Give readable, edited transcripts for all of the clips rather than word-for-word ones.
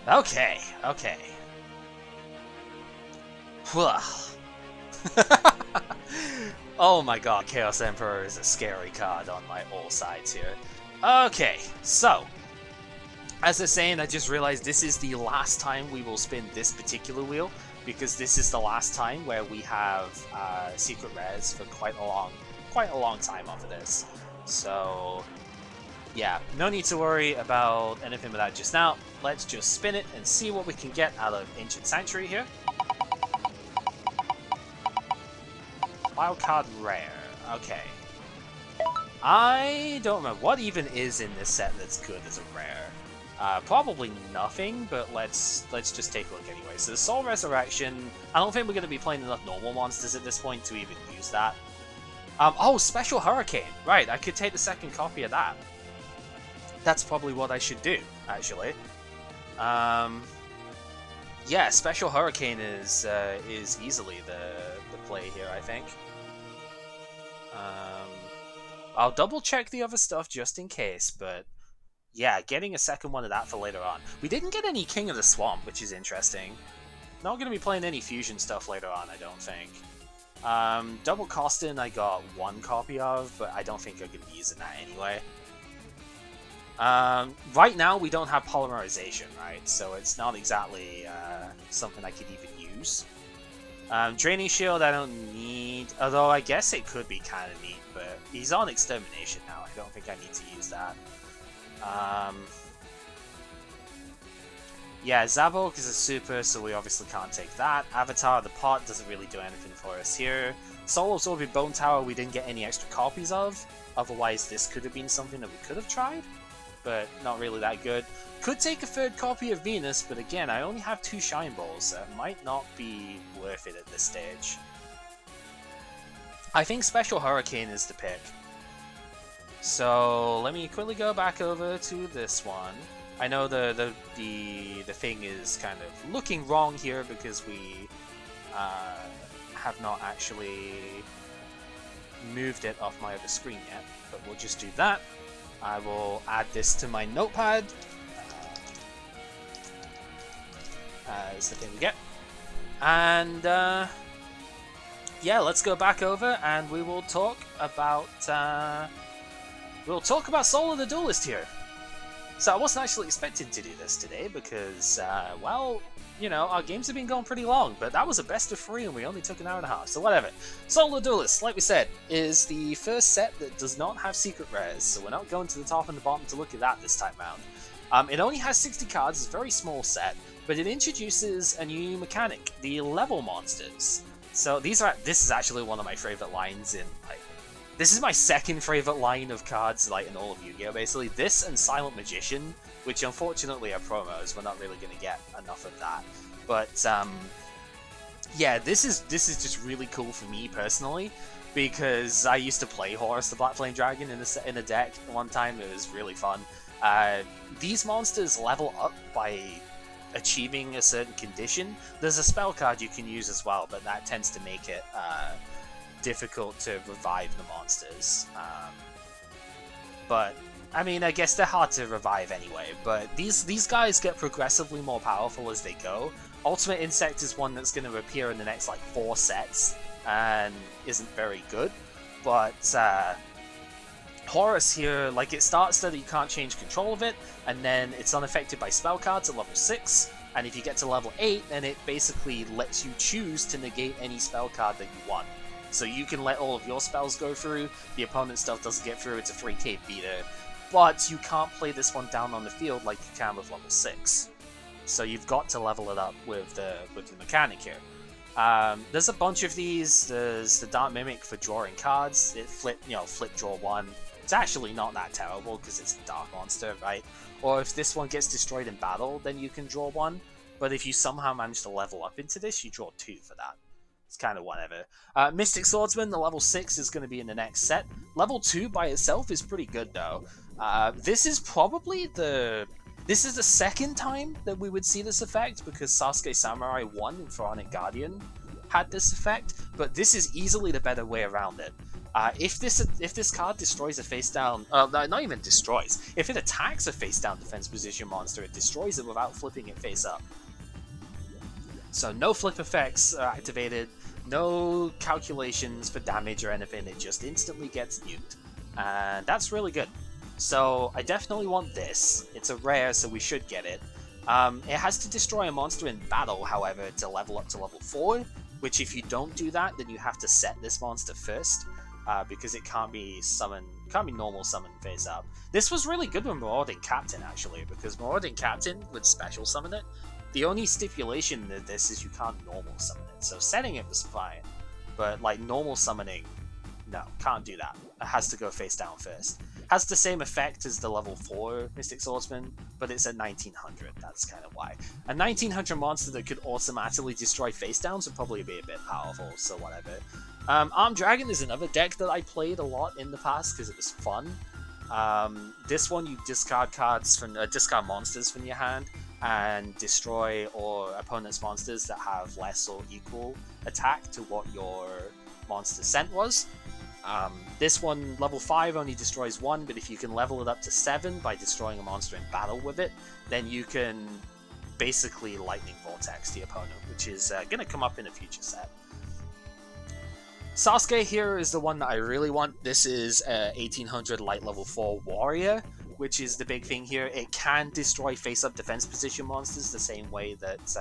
Okay, okay. Oh my god, Chaos Emperor is a scary card on my all sides here. Okay, so as I was saying, I just realized this is the last time we will spin this particular wheel, because this is the last time where we have secret rares for quite a long time off of this. So yeah, no need to worry about anything with that just now. Let's just spin it and see what we can get out of Ancient Sanctuary here. Wildcard rare. Okay. I don't remember what even is in this set that's good as a rare. Probably nothing, but let's just take a look anyway. So the Soul Resurrection, I don't think we're going to be playing enough normal monsters at this point to even use that. Oh, Special Hurricane. Right, I could take the second copy of that. That's probably what I should do, actually. Yeah, Special Hurricane is easily the play here, I think. I'll double check the other stuff just in case, but yeah, getting a second one of that for later on. We didn't get any King of the Swamp, which is interesting. Not going to be playing any fusion stuff later on, I don't think. Double Costin I got one copy of, but I don't think I'm going to be using that anyway. Right now we don't have polymerization, right? So it's not exactly something I could even use. Draining Shield I don't need, although I guess it could be kind of neat, but he's on Extermination now. I don't think I need to use that. Yeah, Zavok is a super, so we obviously can't take that. Avatar of the Pot doesn't really do anything for us here. Soul Absorbing Bone Tower we didn't get any extra copies of, otherwise this could have been something that we could have tried, but not really that good. Could take a third copy of Venus, but again, I only have 2 Shine Balls, so it might not be worth it at this stage. I think Special Hurricane is the pick. So let me quickly go back over to this one. I know the thing is kind of looking wrong here because we have not actually moved it off my other screen yet, but we'll just do that. I will add this to my notepad as the thing we get, and yeah, let's go back over and we will talk about Soul of the Duelist here. So I wasn't actually expecting to do this today because, well, you know, our games have been going pretty long, but that was a best of 3 and we only took an hour and a half, so whatever. Soul of the Duelist, like we said, is the first set that does not have secret rares, so we're not going to the top and the bottom to look at that this time round. It only has 60 cards, it's a very small set, but it introduces a new mechanic, the level monsters. So this is actually one of my favourite lines in, like, this is my second favourite line of cards, like, in all of Yu-Gi-Oh! Basically. This and Silent Magician, which unfortunately are promos, we're not really going to get enough of that. But, yeah, this is just really cool for me personally, because I used to play Horus the Black Flame Dragon in a deck one time. It was really fun. These monsters level up by achieving a certain condition. There's a spell card you can use as well, but that tends to make it difficult to revive the monsters. But I mean, I guess they're hard to revive anyway, but these guys get progressively more powerful as they go. Ultimate Insect is one that's going to appear in the next like 4 sets and isn't very good, but Horus here, like, it starts that you can't change control of it, and then it's unaffected by spell cards at level 6, and if you get to level 8, then it basically lets you choose to negate any spell card that you want. So you can let all of your spells go through, the opponent's stuff doesn't get through, it's a 3k beater, but you can't play this one down on the field like you can with level 6. So you've got to level it up with the mechanic here. There's a bunch of these. There's the Dark Mimic for drawing cards. It flip draw 1. It's actually not that terrible because it's a dark monster, right? Or if this one gets destroyed in battle, then you can draw 1. But if you somehow manage to level up into this, you draw 2 for that. It's kind of whatever. Mystic Swordsman, the level 6 is going to be in the next set. Level 2 by itself is pretty good though. This is the second time that we would see this effect, because Sasuke Samurai 1 and Pharaonic Guardian had this effect, but this is easily the better way around it. If this card destroys a face down, not even destroys, if it attacks a face down defense position monster, it destroys it without flipping it face up. So no flip effects are activated, no calculations for damage or anything, it just instantly gets nuked. And that's really good. So I definitely want this. It's a rare, so we should get it. It has to destroy a monster in battle, however, to level up to level 4, which if you don't do that, then you have to set this monster first, because it can't be normal summon face up. This was really good with Marauding Captain, actually, because Marauding Captain would special summon it. The only stipulation to this is you can't normal summon it, so setting it was fine, but like normal summoning, no, can't do that. It has to go face down first. Has the same effect as the level 4 Mystic Swordsman, but it's at 1900, that's kind of why. A 1900 monster that could automatically destroy face downs would probably be a bit powerful, so whatever. Armed Dragon is another deck that I played a lot in the past because it was fun. This one you discard discard monsters from your hand and destroy or opponent's monsters that have less or equal attack to what your monster sent was. This one, level 5, only destroys 1, but if you can level it up to 7 by destroying a monster in battle with it, then you can basically Lightning Vortex the opponent, which is going to come up in a future set. Sasuke here is the one that I really want. This is 1800 light level 4 warrior, which is the big thing here. It can destroy face-up defense position monsters the same way that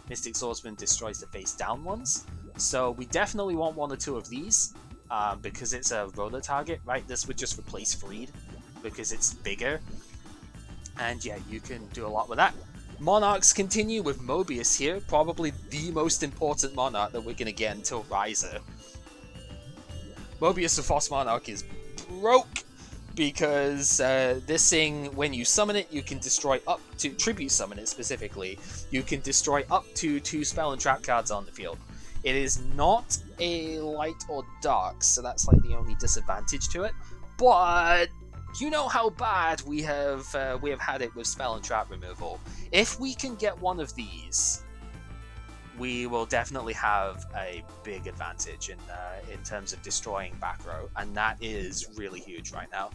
Mystic Swordsman destroys the face-down ones. So we definitely want one or two of these. Because it's a roller target, right? This would just replace Freed because it's bigger. And yeah, you can do a lot with that. Monarchs continue with Mobius here, probably the most important Monarch that we're going to get until Riser. Mobius of Frost Monarch is broke because this thing, when you summon it, you can destroy up to, tribute summon it specifically, you can destroy up to 2 spell and trap cards on the field. It is not a light or dark, so that's like the only disadvantage to it. But you know how bad we have had it with spell and trap removal. If we can get one of these, we will definitely have a big advantage in terms of destroying back row, and that is really huge right now.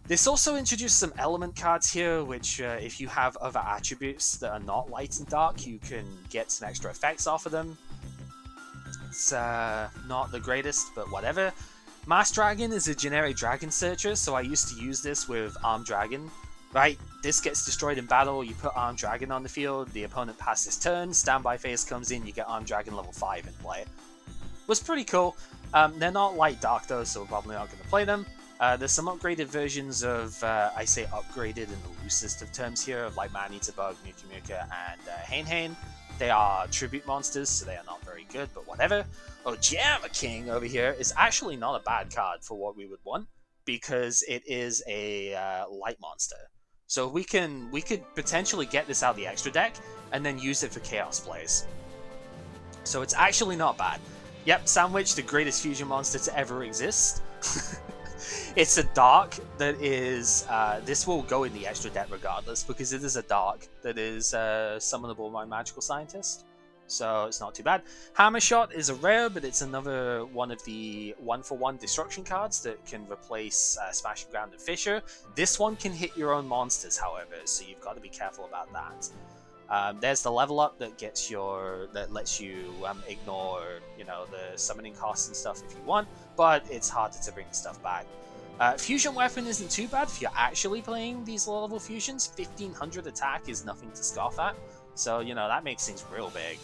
This also introduced some element cards here, which if you have other attributes that are not light and dark, you can get some extra effects off of them. It's not the greatest, but whatever. Mass Dragon is a generic dragon searcher, so I used to use this with Armed Dragon. Right, this gets destroyed in battle, you put Armed Dragon on the field, the opponent passes turn, standby phase comes in, you get Armed Dragon level 5 in play. Was pretty cool. They're not light dark though, so we're probably not going to play them. There's some upgraded versions of, I say upgraded in the loosest of terms here, of like Man-Eater Bug, Muka and Hain. They are tribute monsters, so they are not very good, but whatever. Ojama King over here is actually not a bad card for what we would want, because it is a light monster. So we could potentially get this out of the extra deck, and then use it for chaos plays. So it's actually not bad. Yep, Sandwich, the greatest fusion monster to ever exist. It's a dark that is, this will go in the extra deck regardless, because it is a dark that is summonable by Magical Scientist, so it's not too bad. Hammer Shot is a rare, but it's another one of the 1-for-1 destruction cards that can replace Smashing Ground and Fissure. This one can hit your own monsters, however, so you've got to be careful about that. There's the level up that lets you ignore, the summoning costs and stuff if you want, but it's harder to bring the stuff back. Fusion Weapon isn't too bad if you're actually playing these low-level fusions. 1500 attack is nothing to scoff at, so that makes things real big.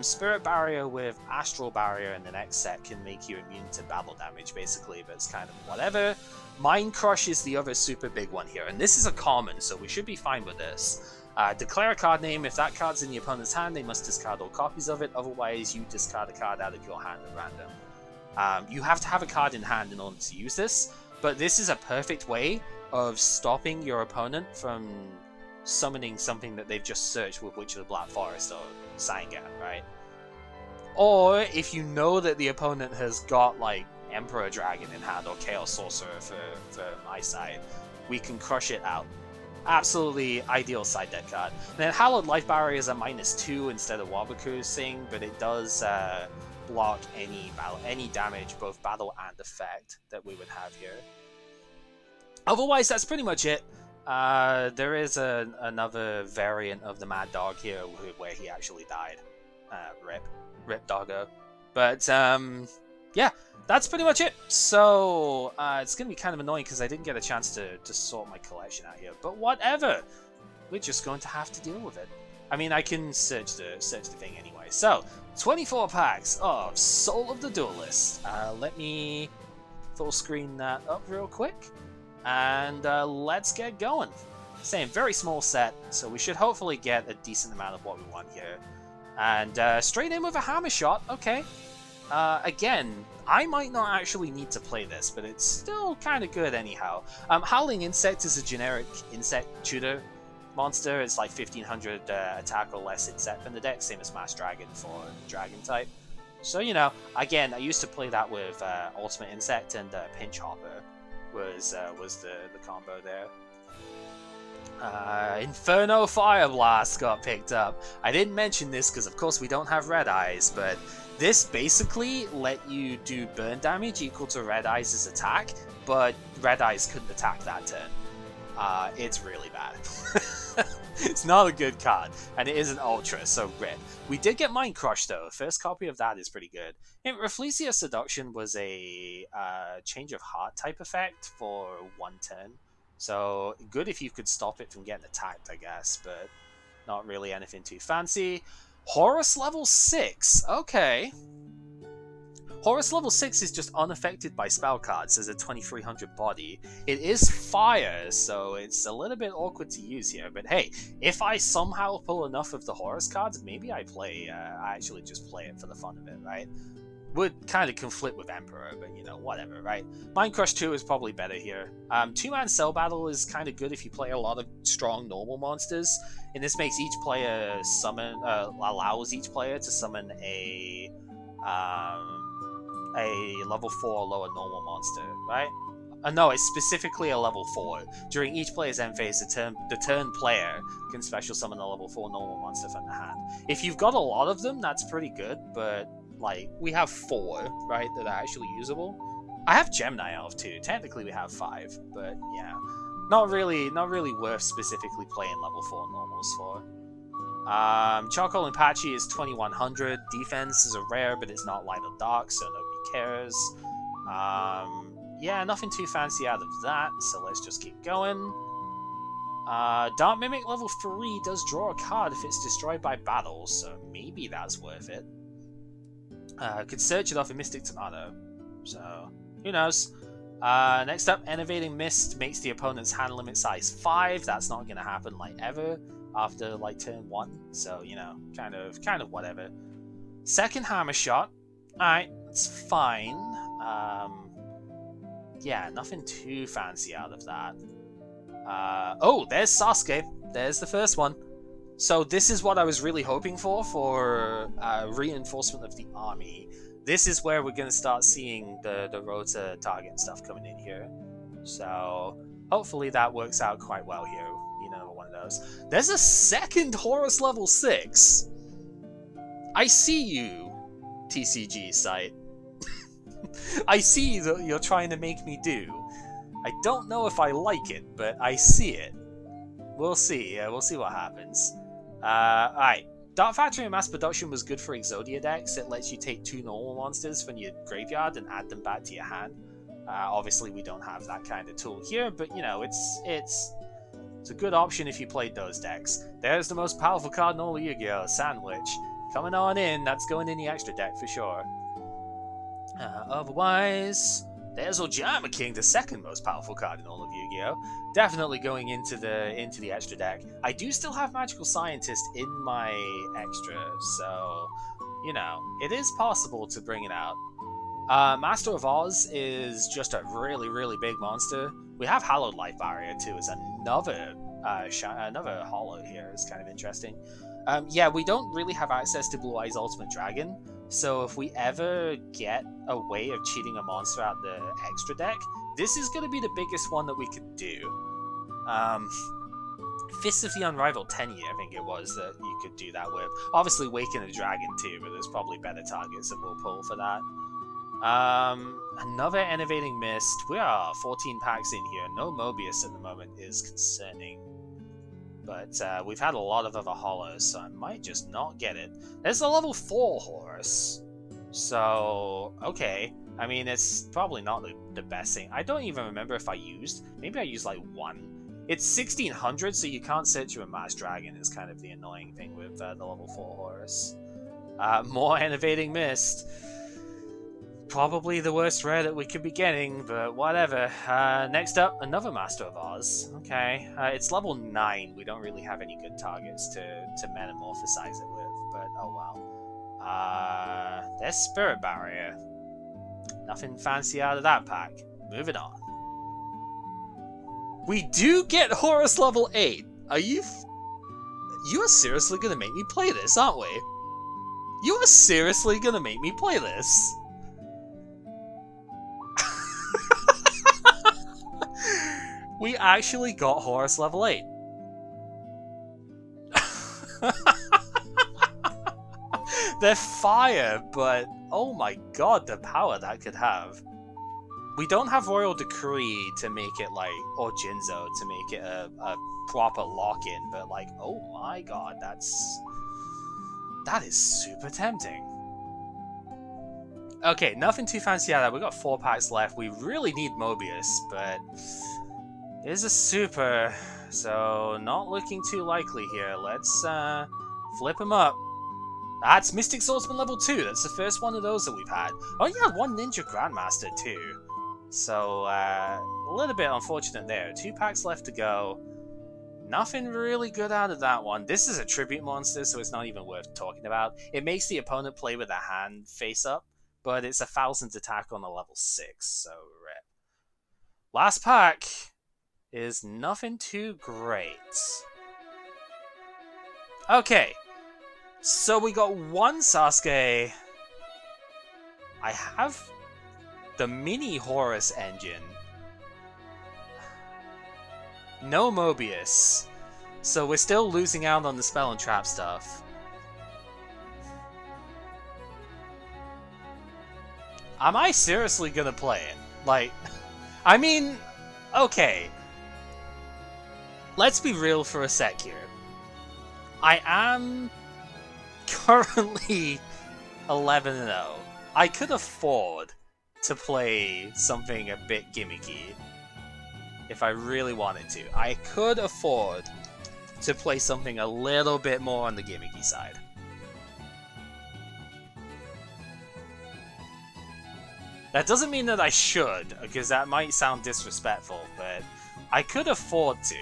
Spirit Barrier with Astral Barrier in the next set can make you immune to battle damage, basically, but it's kind of whatever. Mind Crush is the other super big one here, and this is a common, so we should be fine with this. Declare a card name. If that card's in the opponent's hand, they must discard all copies of it, otherwise you discard a card out of your hand at random. You have to have a card in hand in order to use this, but this is a perfect way of stopping your opponent from summoning something that they've just searched with Witch of the Black Forest or Sangan, right? Or if you know that the opponent has got like Emperor Dragon in hand or Chaos Sorcerer for my side, we can crush it out. Absolutely ideal side deck card. And then Hallowed Life Barrier is a -2 instead of Wabaku's thing, but it does block any damage, both battle and effect, that we would have here. Otherwise, that's pretty much it. There is another variant of the Mad Dog here where he actually died. Rip doggo. But yeah, that's pretty much it. So it's gonna be kind of annoying because I didn't get a chance to sort my collection out here. But whatever, we're just going to have to deal with it. I mean, I can search the thing anyway. So 24 packs of Soul of the Duelist. Let me full screen that up real quick. And let's get going. Same, very small set, so we should hopefully get a decent amount of what we want here. And straight in with a hammer shot, okay. Again, I might not actually need to play this, but it's still kind of good anyhow. Howling Insect is a generic insect shooter monster. It's like 1500 attack or less in set from the deck, same as Mass Dragon for Dragon type. So, you know, again, I used to play that with Ultimate Insect, and Pinch Hopper was the combo there. Inferno Fire Blast got picked up. I didn't mention this because of course we don't have Red Eyes, but this basically let you do burn damage equal to Red Eyes' attack, but Red Eyes couldn't attack that turn. It's really bad. It's not a good card, and it is an Ultra, so rip. We did get Mind Crush though. First copy of that is pretty good. Rafflesia Seduction was a change of heart type effect for 1 turn. So, good if you could stop it from getting attacked, I guess, but not really anything too fancy. Horus level 6, okay. Horus level 6 is just unaffected by spell cards as a 2300 body. It is fire, so it's a little bit awkward to use here, but hey, if I somehow pull enough of the Horus cards, maybe I actually just play it for the fun of it, right? Would kind of conflict with Emperor, but you know, whatever, right? Mind Crush 2 is probably better here. 2-man Cell Battle is kind of good if you play a lot of strong normal monsters, and this makes each player allows each player to summon a level 4 or lower normal monster, right? No, it's specifically a level 4. During each player's end phase, the turn player can special summon a level 4 normal monster from the hand. If you've got a lot of them, that's pretty good, but like, we have 4, right, that are actually usable. I have Gemini Elf too. Technically we have 5, but yeah. Not really worth specifically playing level 4 normals for. Charcoal and Patchy is 2100. Defense is a rare, but it's not light or dark, so nobody cares. Yeah, nothing too fancy out of that, so let's just keep going. Dark Mimic level 3 does draw a card if it's destroyed by battle, so maybe that's worth it. Could search it off a Mystic Tomato, so who knows. Next up, Enervating Mist makes the opponent's hand limit size 5. That's not going to happen like ever after like turn 1, so you know, kind of whatever. Second Hammer Shot, alright, it's fine. Yeah, nothing too fancy out of that. Oh, there's Sasuke. There's the first one. So this is what I was really hoping for reinforcement of the army. This is where we're going to start seeing the road to target stuff coming in here. So hopefully that works out quite well here. You know, one of those. There's a second Horus level 6. I see you, TCG site. I see that you're trying to make me do. I don't know if I like it, but I see it. We'll see. We'll see what happens. Alright. Dark Factory and Mass Production was good for Exodia decks. It lets you take 2 normal monsters from your graveyard and add them back to your hand. Obviously, we don't have that kind of tool here, but you know, it's a good option if you played those decks. There's the most powerful card in all of Yu-Gi-Oh! Sandwich. Coming on in, that's going in the extra deck for sure. Otherwise, there's Ojama King, the second most powerful card in all of Yu-Gi-Oh! Definitely going into the extra deck. I do still have Magical Scientist in my extra, so you know, it is possible to bring it out. Master of Oz is just a really big monster. We have Hallowed Life Barrier too as another holo here. It's kind of interesting. Yeah, we don't really have access to Blue Eyes Ultimate Dragon, so if we ever get a way of cheating a monster out the extra deck, this is going to be the biggest one that we could do. Fist of the Unrivaled Tenyi, I think it was, that you could do that with. Obviously, Waken a Dragon too, but there's probably better targets that we'll pull for that. Another Enervating Mist. We are 14 packs in here. No Mobius at the moment is concerning. But we've had a lot of other hollows, so I might just not get it. There's a level 4 Horus. So, okay. I mean, it's probably not the best thing. I don't even remember if I used. Maybe I used like one. It's 1600, so you can't set you a Mass Dragon, is kind of the annoying thing with the level 4 Horus. More Enervating Mist. Probably the worst rare that we could be getting, but whatever. Next up, another Master of Oz. Okay, it's level 9. We don't really have any good targets to metamorphosize it with, but oh well. There's Spirit Barrier. Nothing fancy out of that pack. Moving on. We do get Horus level 8. You are seriously gonna make me play this, aren't we? You are seriously gonna make me play this. We actually got Horus level 8. They're fire, but oh my god, the power that could have. We don't have Royal Decree to make it like, or Jinzo to make it a proper lock-in, but like, oh my god, that is super tempting. Okay, nothing too fancy out of that. We've got 4 packs left. We really need Mobius, but it is a super, so not looking too likely here. Let's flip him up. That's Mystic Swordsman level 2. That's the first one of those that we've had. Oh yeah, 1 Ninja Grandmaster too. So, a little bit unfortunate there. 2 packs left to go. Nothing really good out of that one. This is a tribute monster, so it's not even worth talking about. It makes the opponent play with their hand face up, but it's a 1000 attack on a level 6, so rip. Last pack is nothing too great. Okay, so we got 1 Sasuke. I have the mini Horus engine. No Mobius. So we're still losing out on the spell and trap stuff. Am I seriously gonna play it? Like, I mean, okay. Let's be real for a sec here. I am currently 11-0. I could afford to play something a bit gimmicky if I really wanted to. I could afford to play something a little bit more on the gimmicky side. That doesn't mean that I should, because that might sound disrespectful, but I could afford to.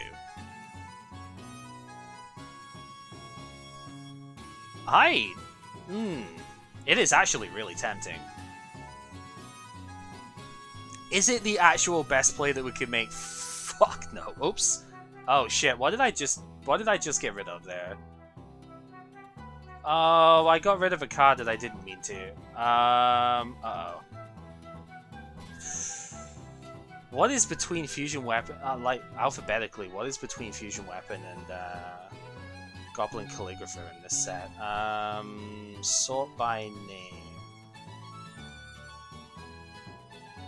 It is actually really tempting. Is it the actual best play that we could make? Fuck no. Oops. Oh shit, what did I just get rid of there? Oh, I got rid of a card that I didn't mean to. Uh-oh. What is between Fusion Weapon, like, alphabetically, what is between Fusion Weapon and, Goblin Calligrapher in this set? Sort by name.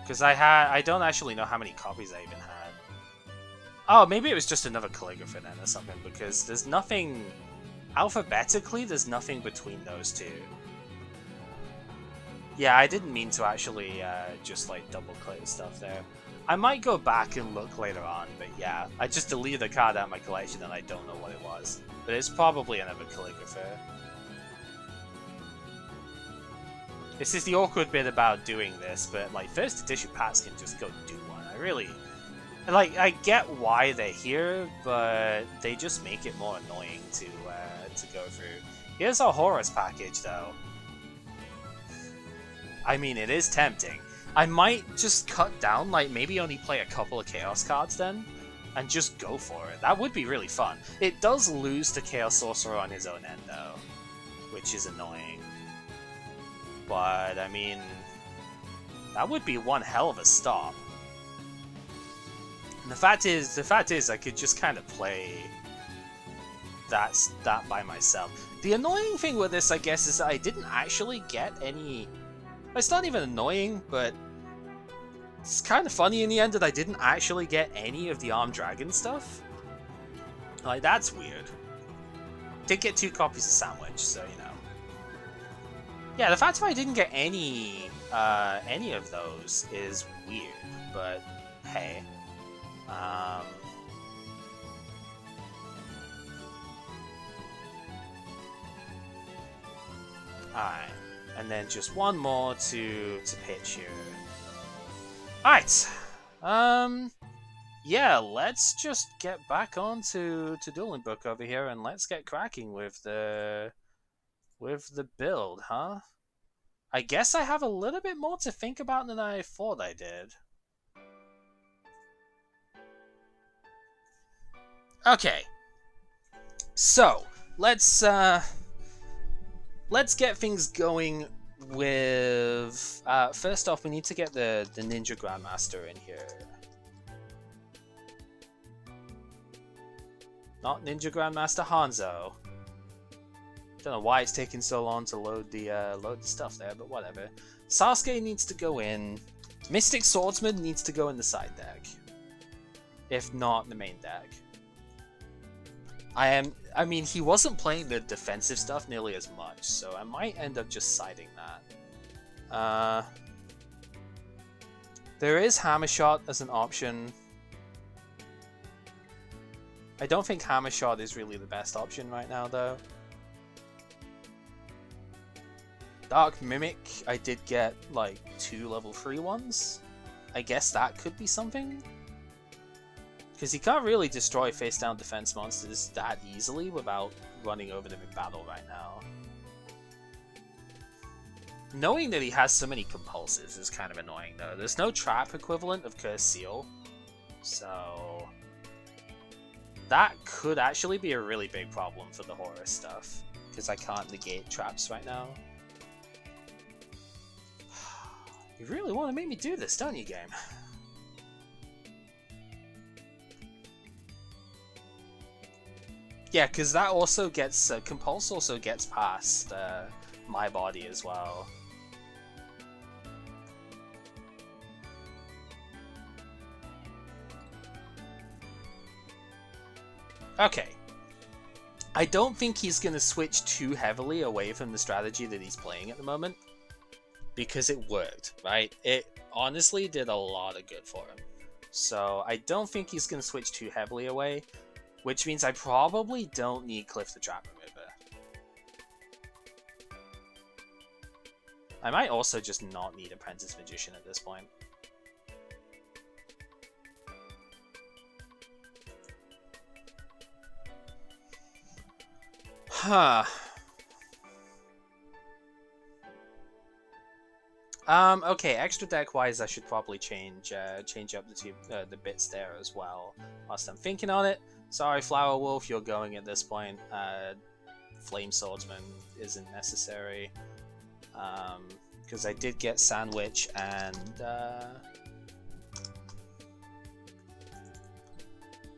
Because I don't actually know how many copies I even had. Oh, maybe it was just another Calligrapher then or something, because there's nothing... Alphabetically, there's nothing between those two. Yeah, I didn't mean to actually just, like, double-click stuff there. I might go back and look later on, but yeah. I just deleted the card out of my collection and I don't know what it was. But it's probably another Calligrapher. This is the awkward bit about doing this, but like first edition packs can just go do one. I really... Like, I get why they're here, but they just make it more annoying to go through. Here's our Horus package, though. I mean, it is tempting. I might just cut down, like, maybe only play a couple of Chaos cards then, and just go for it. That would be really fun. It does lose to Chaos Sorcerer on his own end, though, which is annoying. But, I mean, that would be one hell of a stop. And the fact is, I could just kind of play that's that by myself. The annoying thing with this, I guess, is that I didn't actually get any... It's not even annoying, but it's kind of funny in the end that I didn't actually get any of the Armed Dragon stuff. Like, that's weird. Did get 2 copies of Sandwich, so, you know. Yeah, the fact that I didn't get any of those is weird, but hey. Alright, and then just one more to pitch here. Alright, yeah, let's just get back on to Dueling Book over here, and let's get cracking with the build, huh? I guess I have a little bit more to think about than I thought I did. Okay, so let's get things going with... first off, we need to get the Ninja Grandmaster in here. Not Ninja Grandmaster Hanzo. Don't know why it's taking so long to load the stuff there, but whatever. Sasuke needs to go in. Mystic Swordsman needs to go in the side deck, if not the main deck. I mean, he wasn't playing the defensive stuff nearly as much, so I might end up just siding that. There is Hammer Shot as an option. I don't think Hammer Shot is really the best option right now, though. Dark Mimic, I did get like 2 level 3 ones. I guess that could be something. Because he can't really destroy face-down defense monsters that easily without running over them in battle right now. Knowing that he has so many compulses is kind of annoying, though. There's no trap equivalent of Curse Seal, so that could actually be a really big problem for the Horus stuff, because I can't negate traps right now. You really want to make me do this, don't you, game? Yeah, because that also gets... Compulse also gets past my body as well. Okay. I don't think he's going to switch too heavily away from the strategy that he's playing at the moment, because it worked, right? It honestly did a lot of good for him. So I don't think he's going to switch too heavily away, which means I probably don't need Cliff the Trap Remover. I might also just not need Apprentice Magician at this point. Huh. Okay, extra deck-wise, I should probably change up the bits there as well, whilst I'm thinking on it. Sorry, Flower Wolf, you're going at this point. Flame Swordsman isn't necessary, because I did get Sandwich and...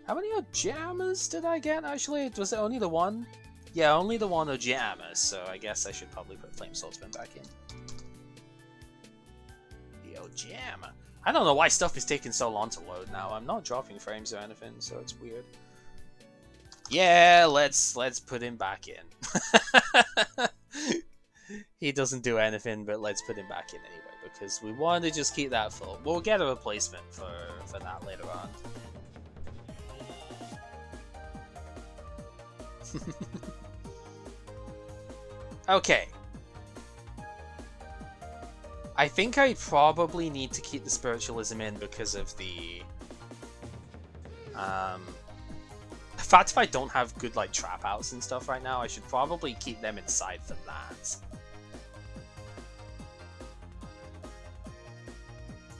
How many Ojamas did I get, actually? Was it only the one? Yeah, only the one Ojama, so I guess I should probably put Flame Swordsman back in. Jam. I don't know why stuff is taking so long to load now. I'm not dropping frames or anything, so it's weird. Yeah, let's put him back in. He doesn't do anything, but let's put him back in anyway, because we want to just keep that full. We'll get a replacement for that later on. Okay. I think I probably need to keep the Spiritualism in because of the fact if I don't have good like trap outs and stuff right now, I should probably keep them inside for that.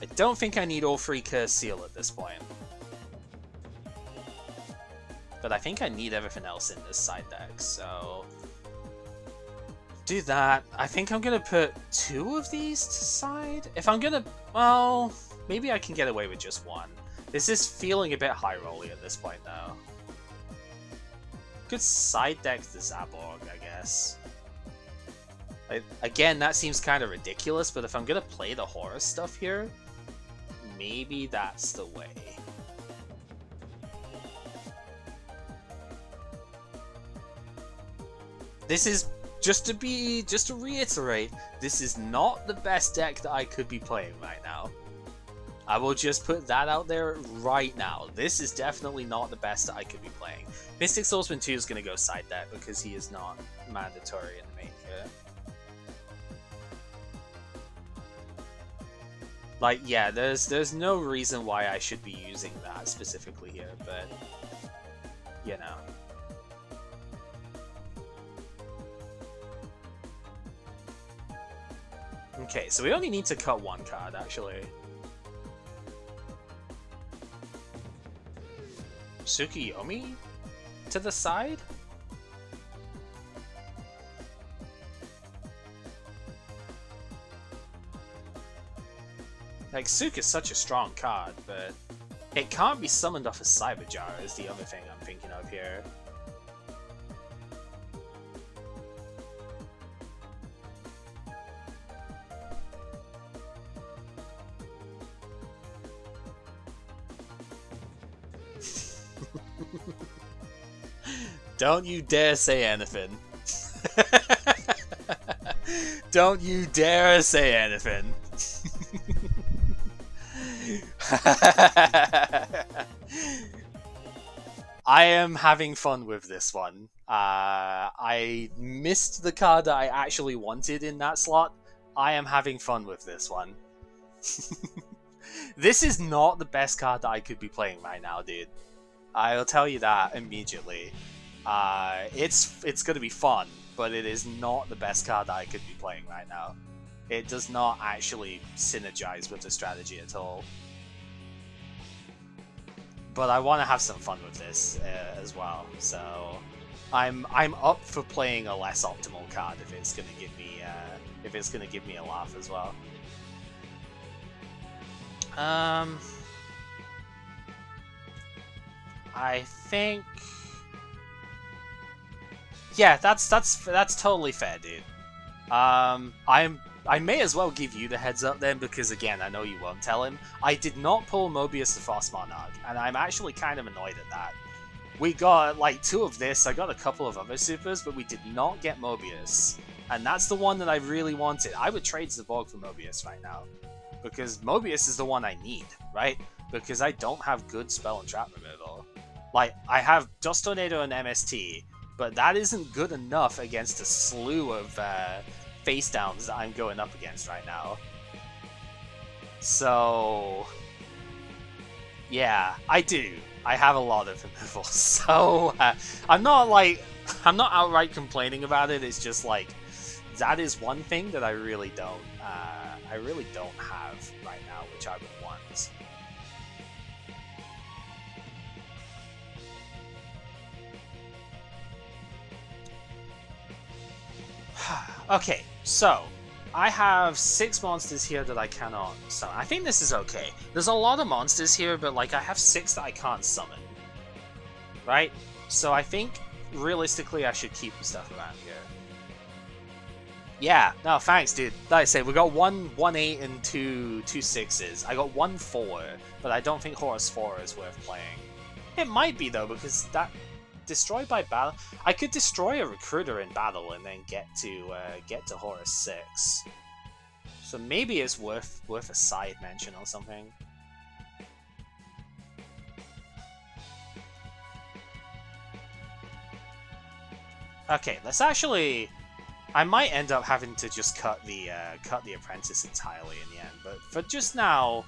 I don't think I need all 3 Curse Seal at this point. But I think I need everything else in this side deck, so... do that. I think I'm gonna put 2 of these to side. If I'm gonna... well, maybe I can get away with just 1. This is feeling a bit high rolly at this point, though. could side deck the Zaborg, I guess. Again, that seems kind of ridiculous, but if I'm gonna play the Horus stuff here, maybe that's the way. This is, just to reiterate, this is not the best deck that I could be playing right now. I will just put that out there right now. This is definitely not the best that I could be playing. Mystic Swordsman 2 is going to go side deck because he is not mandatory in the main here. Like, yeah, there's no reason why I should be using that specifically here, but, you know. Okay, so we only need to cut one card, actually. Tsukiyomi? To the side? Like, Suk is such a strong card, but it can't be summoned off a Cyberjar is the other thing I'm thinking of here. Don't you dare say anything. Don't you dare say anything. I am having fun with this one. I missed the card that I actually wanted in that slot. I am having fun with this one. This is not the best card that I could be playing right now, dude. I'll tell you that immediately. It's gonna be fun, but it is not the best card that I could be playing right now. It does not actually synergize with the strategy at all. But I want to have some fun with this as well, so I'm up for playing a less optimal card if it's gonna give me a laugh as well. I think, yeah, that's totally fair, dude. I may as well give you the heads up then, because again, I know you won't tell him. I did not pull Mobius the Frost Monarch, and I'm actually kind of annoyed at that. We got like 2 of this, I got a couple of other supers, but we did not get Mobius. And that's the one that I really wanted. I would trade Zaborg for Mobius right now, because Mobius is the one I need, right? Because I don't have good spell and trap removal. Like, I have Dust Tornado and MST, but that isn't good enough against a slew of face downs that I'm going up against right now. So, yeah, I do. I have a lot of removal, so I'm not outright complaining about it. It's just like, that is one thing that I really don't have right now, which I would want. Okay, so I have 6 monsters here that I cannot summon. I think this is okay. There's a lot of monsters here, but like I have 6 that I can't summon. Right? So I think realistically I should keep stuff around here. Yeah, no, thanks, dude. Like I say, we got 1-8 and 2 6s. I got 1-4, but I don't think Horus 4 is worth playing. It might be though, because that destroy by battle. I could destroy a recruiter in battle and then get to Horus 6. So maybe it's worth a side mention or something. Okay, let's actually. I might end up having to just cut the apprentice entirely in the end, but for just now,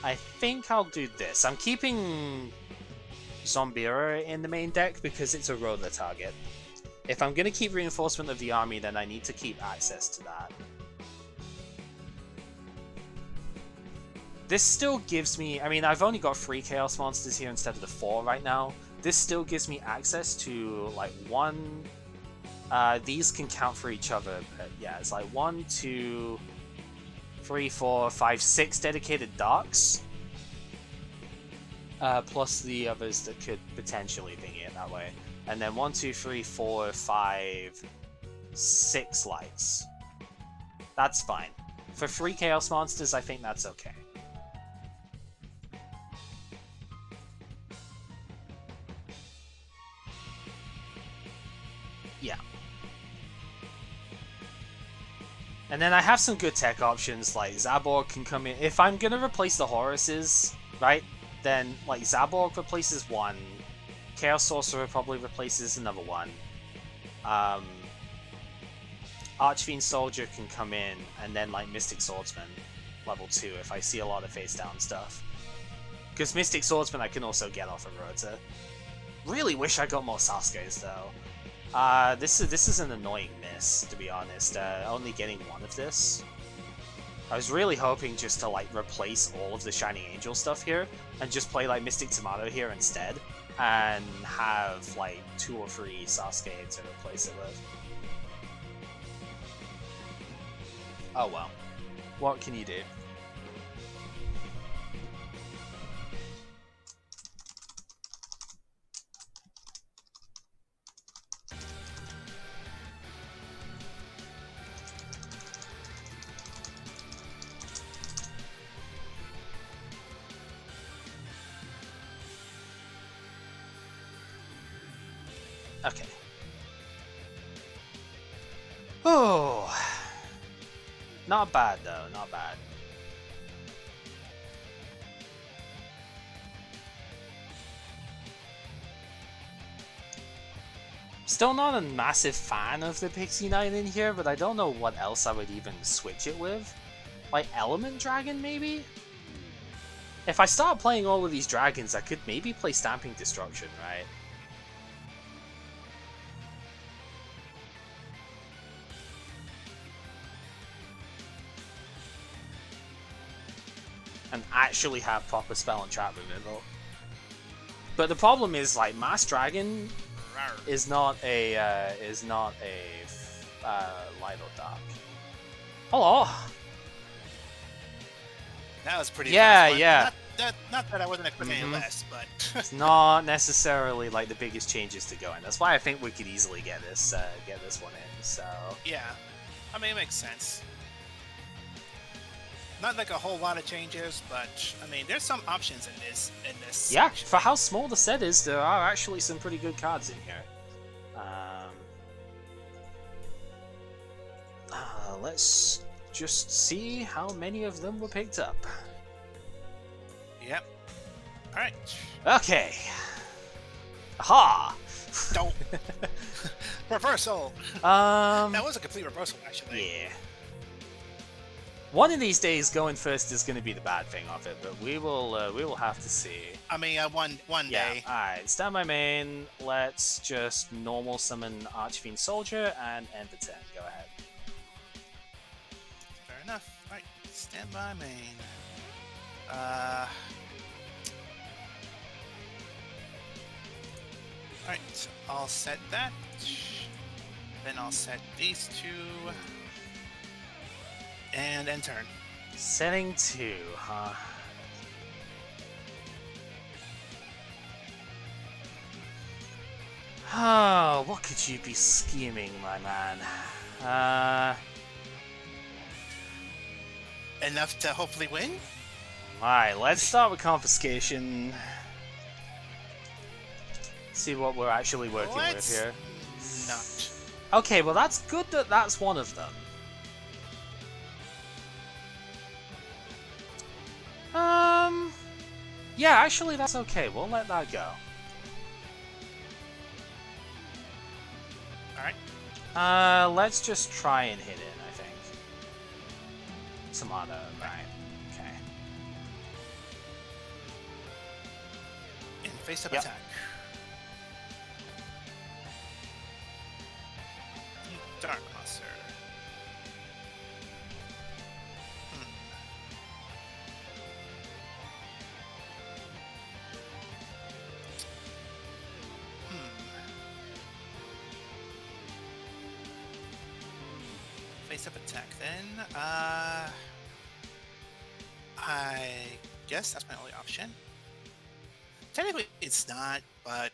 I think I'll do this. I'm keeping Zombira in the main deck because it's a roller target. If I'm going to keep Reinforcement of the Army, then I need to keep access to that. This still gives me... I mean, I've only got 3 Chaos Monsters here instead of the 4 right now. This still gives me access to, like, 1... these can count for each other, but yeah, it's like 1, 2, 3, 4, 5, 6 dedicated Darks. plus the others that could potentially ping it that way. And then 1, 2, 3, 4, 5, 6 lights. That's fine. For 3 Chaos Monsters, I think that's okay. Yeah. And then I have some good tech options, like Zaborg can come in. If I'm gonna replace the Horuses, right, then like Zaborg replaces one, Chaos Sorcerer probably replaces another one. Archfiend Soldier can come in, and then like Mystic Swordsman, level 2, if I see a lot of face down stuff. Because Mystic Swordsman I can also get off of Rota. Really wish I got more Sasuke's though. This is an annoying miss, to be honest. Only getting one of this. I was really hoping just to like replace all of the Shining Angel stuff here, and just play like Mystic Tomato here instead, and have like 2 or 3 Sasuke to replace it with. Oh well. What can you do? Okay. Oh, not bad though, not bad. Still not a massive fan of the Pixie Knight in here, but I don't know what else I would even switch it with. Like Element Dragon, maybe? If I start playing all of these dragons, I could maybe play Stamping Destruction, right? And actually have proper spell and trap removal. But the problem is, like, Mass Dragon is not a light or dark. Hello. That was pretty. Yeah, fast. yeah. Not that I wasn't expecting any less, but it's not necessarily like the biggest changes to go in. That's why I think we could easily get this one in. So yeah, I mean it makes sense. Not like a whole lot of changes, but I mean there's some options in this. Yeah, section. for how small the set is, there are actually some pretty good cards in here. Let's just see how many of them were picked up. Yep. All right. Okay. Aha! Don't. Reversal. That was a complete reversal, actually. Yeah. One of these days, going first is going to be the bad thing of it, but we will have to see. I mean, one day. All right. Stand by main. Let's just normal summon Archfiend Soldier and end the turn. Go ahead. Fair enough. All right. Stand by main. Alright, I'll set that. Then I'll set these 2. And end turn. Setting 2, huh? Oh, what could you be scheming, my man? Enough to hopefully win? Alright, let's start with Confiscation. See what we're actually working with here. Not. Okay, well that's good that that's one of them. Yeah, actually that's okay. We'll let that go. Alright. Let's just try and hit it, I think. Tomato, right. Okay. In face-up attack. Dark Monster. Face-up attack, then. I guess that's my only option. Technically, it's not, but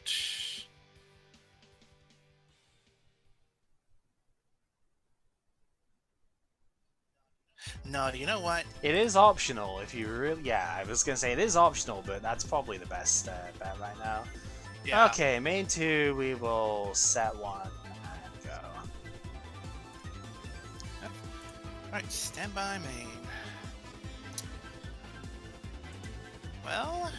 no. You know what? It is optional if you really. Yeah, I was gonna say it is optional, but that's probably the best bet right now. Yeah. Okay, main 2, we will set 1 and go. Alright, stand by main. Well,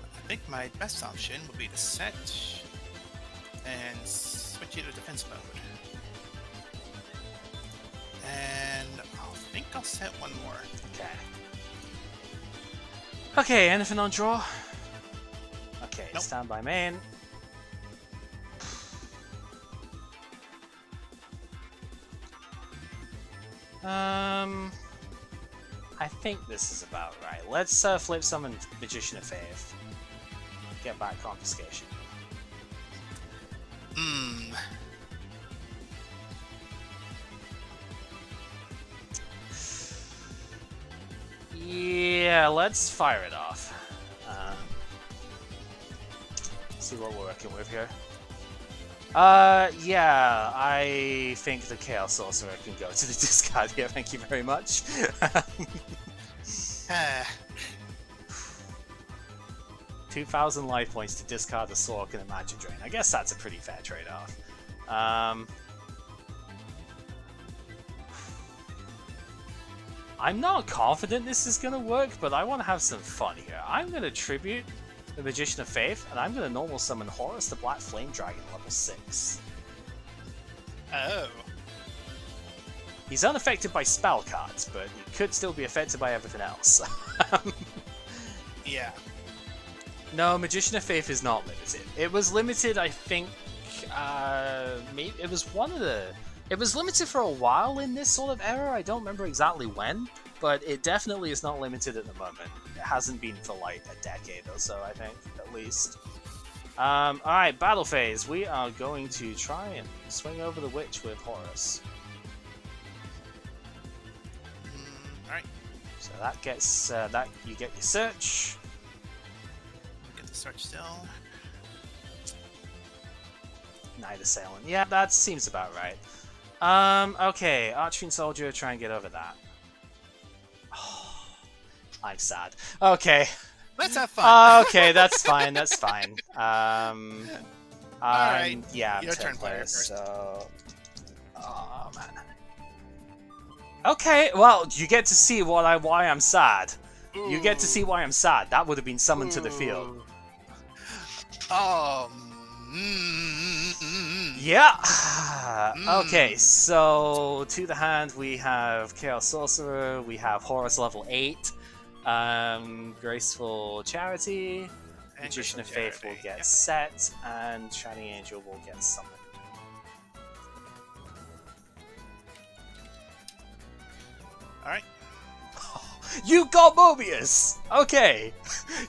I think my best option would be to set and switch you to defense mode. And I think I'll set one more. Okay. Okay, anything on draw? Okay, nope. Stand by main. I think this is about right. Let's flip summon Magician of Faith. Get back confiscation. Yeah, let's fire it off. See what we're working with here. Yeah, I think the Chaos Sorcerer can go to the discard here, thank you very much. 2,000 life points to discard the Sork and a Magic Drain. I guess that's a pretty fair trade-off. I'm not confident this is going to work, but I want to have some fun here. I'm going to tribute the Magician of Faith, and I'm going to normal summon Horus the Black Flame Dragon level 6. Oh. He's unaffected by spell cards, but he could still be affected by everything else. Yeah. No, Magician of Faith is not limited. It was limited, I think, maybe it was one of the... It was limited for a while in this sort of era, I don't remember exactly when, but it definitely is not limited at the moment. It hasn't been for like a decade or so, I think, at least. Alright, battle phase. We are going to try and swing over the witch with Horus. Alright. So that gets, that you get your search. Get the search still. Night Assailant. Yeah, that seems about right. Okay, Archfiend Soldier, try and get over that. Oh, I'm sad. Okay. Let's have fun. Okay, that's fine, that's fine. Alright, yeah, I'm your turn turn player player, first. so... Oh, man. Okay, well, you get to see why I'm sad. Ooh. You get to see why I'm sad. That would have been summoned to the field. Yeah. Okay, so to the hand we have Chaos Sorcerer, we have Horus level 8, Graceful Charity, And Magician of Graceful Faith will Charity, get yep. set, and Shining Angel will get summoned. Alright. You got Mobius! Okay!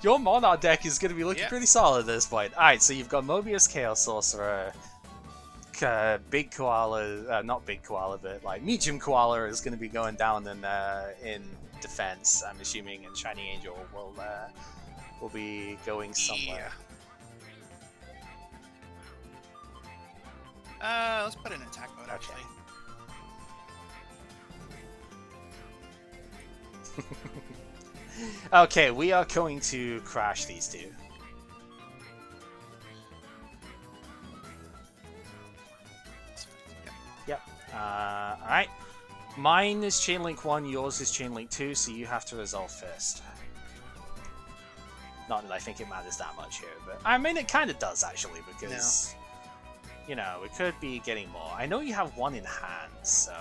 Your Monarch deck is going to be looking pretty solid at this point. Alright, so you've got Mobius, Chaos Sorcerer, Big Koala, not Big Koala, but like Medium Koala is going to be going down in defense, I'm assuming, and Shining Angel will be going somewhere. Yeah. Let's put in attack mode, actually. Okay, we are going to crash these two. Yep. Alright. Mine is Chainlink 1, yours is Chainlink 2, so you have to resolve first. Not that I think it matters that much here, but I mean it kind of does actually, because you know, we could be getting more. I know you have one in hand, so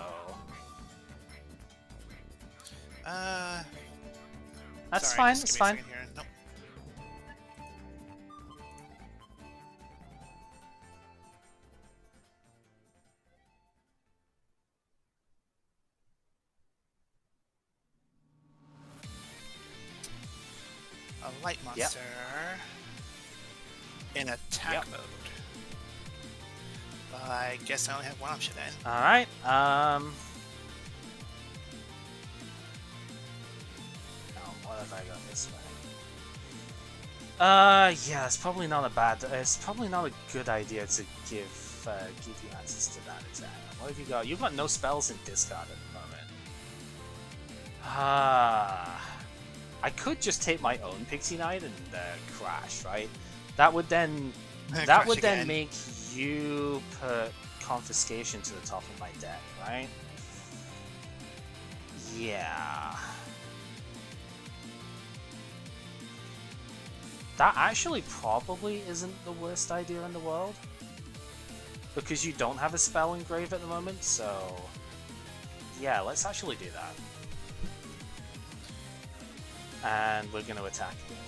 that's sorry, fine, just that's give me a fine. second here. Nope. A light monster in attack mode. I guess I only have one option then. Alright, What have I got this way? Yeah, it's probably not a it's probably not a good idea to give you access to that attack. What have you got? You've got no spells in discard at the moment. I could just take my own Pixie Knight and crash, right? That would then make you put confiscation to the top of my deck, right? Yeah. That actually probably isn't the worst idea in the world. Because you don't have a spell engrave at the moment, so... Yeah, let's actually do that. And we're going to attack again.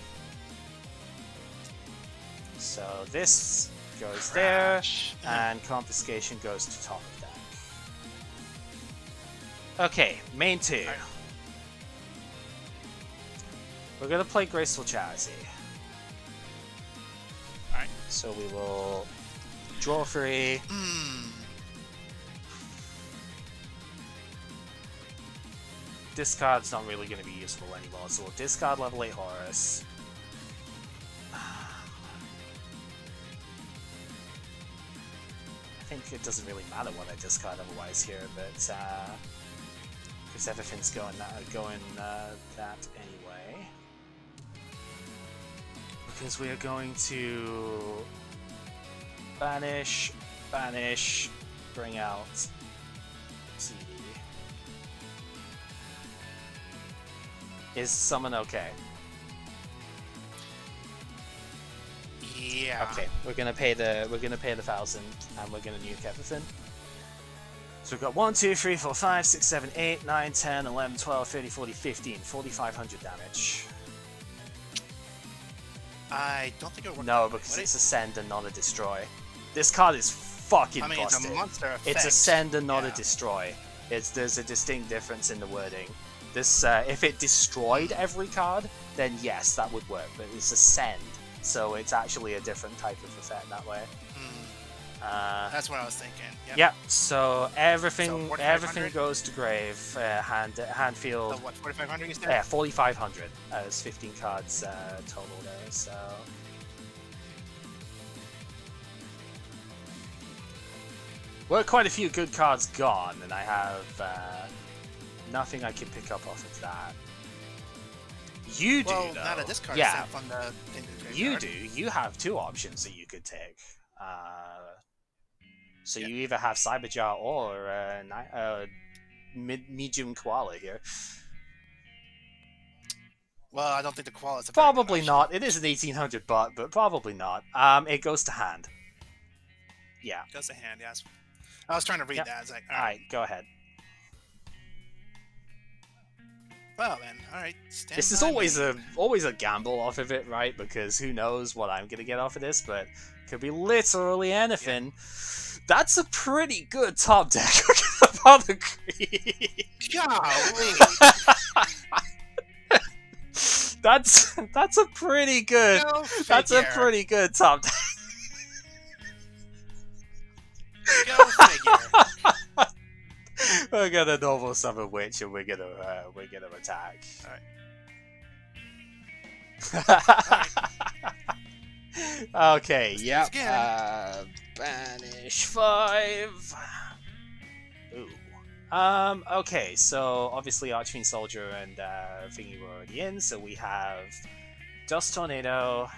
So this goes there, and confiscation goes to top of deck. Okay, main two. We're going to play Graceful Charity. Alright. So we will draw 3. Discard's not really going to be useful anymore, so we'll discard level 8 Horus. I think it doesn't really matter what I discard otherwise here, but because everything's going that anyway. Because we are going to banish, bring out CD. Is summon okay? Yeah. Okay, we're gonna pay the 1,000 and we're gonna nuke everything. So we've got 1, 2, 3, 4, 5, 6, 7, 8, 9, 10, 11, 12, 13, 14, 15, 4,500 damage. I don't think it'll work. No, because it's a send and not a destroy. This card is fucking busted. It's a monster effect. It's a send and not a destroy. There's a distinct difference in the wording. This if it destroyed every card, then yes, that would work. But it's a send, so it's actually a different type of effect that way. That's what I was thinking. Yep. Yeah. So everything so goes to grave. Hand field. So what? 4,500 you said? Yeah, 4,500. There's 15 cards total there. So. Well, quite a few good cards gone, and I have nothing I can pick up off of that. You do, though. Not a discard. Yeah, From the you do. You have 2 options that you could take. So you either have Cyberjar or medium koala here. Well, I don't think the koala is a Probably not. It is an 1,800 butt, but probably not. It goes to hand. Yeah. It goes to hand, yes. I was trying to read that. I was like, alright, go ahead. Well then, alright. This is always a gamble off of it, right? Because who knows what I'm gonna get off of this, but it could be literally anything. Yeah. That's a pretty good top deck. About the That's a pretty good. That's a pretty good top deck. Go figure. We're gonna normal summon witch and we're gonna attack. Alright. Okay, yep. Banish 5. Ooh. Okay, so obviously Archfiend Soldier and Thingy were already in, so we have Dust Tornado,